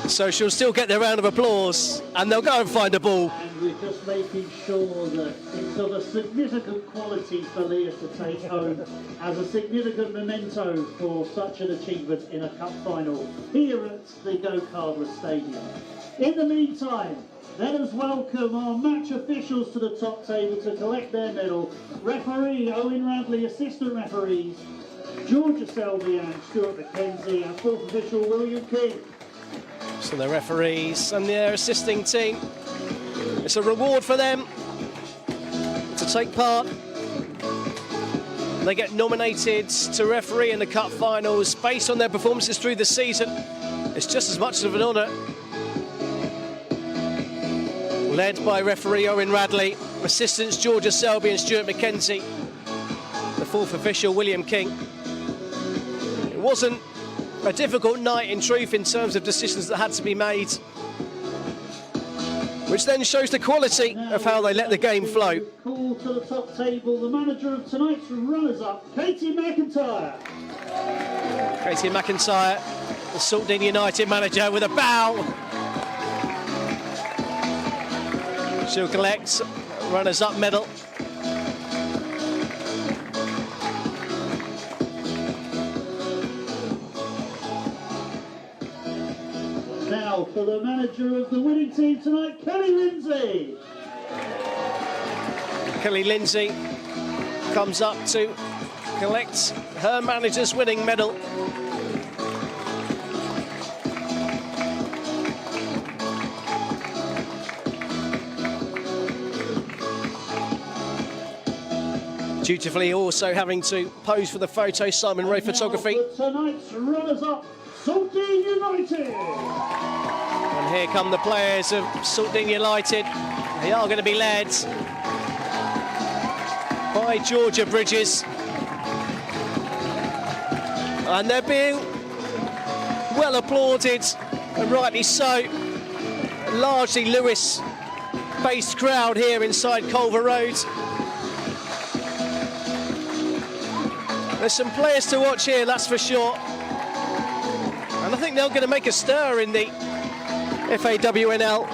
So she'll still get their round of applause, and they'll go and find a ball. And we're just making sure that it's of a significant quality for Leah to take home as a significant memento for such an achievement in a cup final here at the Go-Cardless Stadium. In the meantime, let us welcome our match officials to the top table to collect their medal. Referee Owen Radley, assistant referees Georgia Saltdean, Stuart McKenzie, and fourth official William King. So the referees and their assisting team, it's a reward for them to take part. They get nominated to referee in the cup finals based on their performances through the season. It's just as much of an honour. Led by referee Owen Radley, assistants Georgia Selby and Stuart McKenzie, the fourth official William King. It wasn't a difficult night in truth in terms of decisions that had to be made, which then shows the quality of how they let the game flow. Call to the top table, the manager of tonight's runners-up, Katie McIntyre. Katie McIntyre, the Saltdean United manager, with a bow. She'll collect a runners-up medal. Now for the manager of the winning team tonight, Kelly Lindsay. Kelly Lindsay comes up to collect her manager's winning medal. Dutifully also having to pose for the photo, Simon Ray Photography. For tonight's runners-up, Saltdean United. And here come the players of Saltdean United. They are going to be led by Georgia Bridges. And they're being well applauded, and rightly so. Largely Lewes-based crowd here inside Culver Road. There's some players to watch here, that's for sure. And I think they're going to make a stir in the FAWNL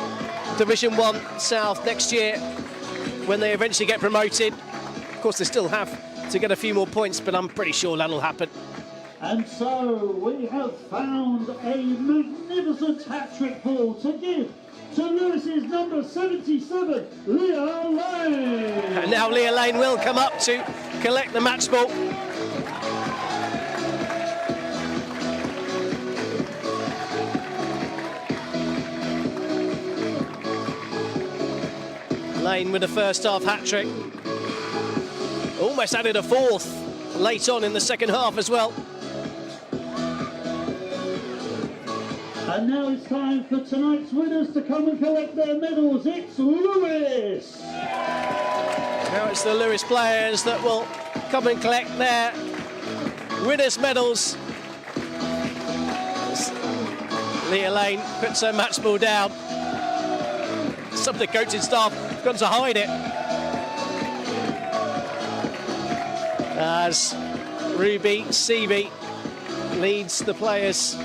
Division 1 South next year when they eventually get promoted. Of course, they still have to get a few more points, but I'm pretty sure that'll happen. And so we have found a magnificent hat-trick ball to give to Lewes's number 77, Leah Lane. And now Leah Lane will come up to collect the match ball. Lane with a first half hat-trick. Almost added a fourth late on in the second half as well. And now it's time for tonight's winners to come and collect their medals. It's Lewes. Now it's the Lewes players that will come and collect their winners' medals. Leah Lane puts her match ball down. Some of the coaching staff have gone to hide it. As Ruby Seavey leads the players.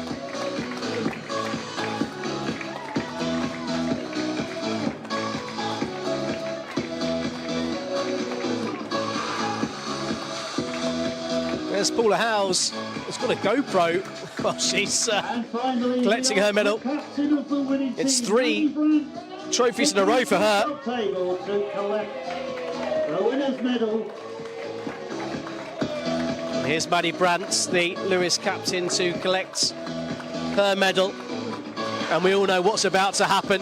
There's Paula Howes, who's got a GoPro while she's collecting her medal. It's 3 trophies in a row for her. Here's Maddie Brant, the Lewes captain, to collect her medal. And we all know what's about to happen.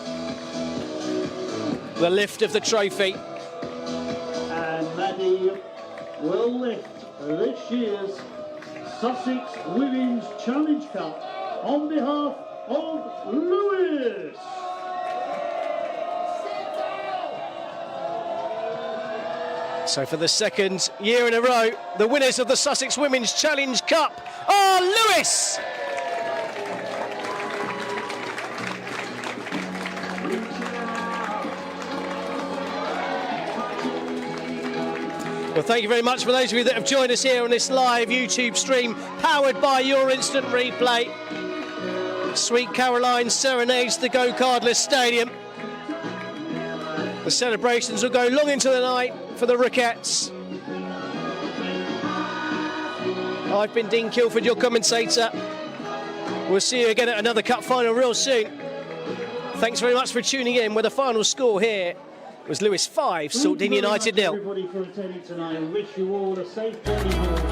The lift of the trophy. And Maddie will lift this year's Sussex Women's Challenge Cup on behalf of Lewes. So for the second year in a row, the winners of the Sussex Women's Challenge Cup are Lewes! Well, thank you very much for those of you that have joined us here on this live YouTube stream, powered by your instant replay. Sweet Caroline serenades the go-cardless stadium. The celebrations will go long into the night for the Rockettes. I've been Dean Kilford, your commentator. We'll see you again at another cup final real soon. Thanks very much for tuning in, with the final score here was Lewes 5, Saltdean United 0. Everybody for attending tonight. I wish you all a safe journey home.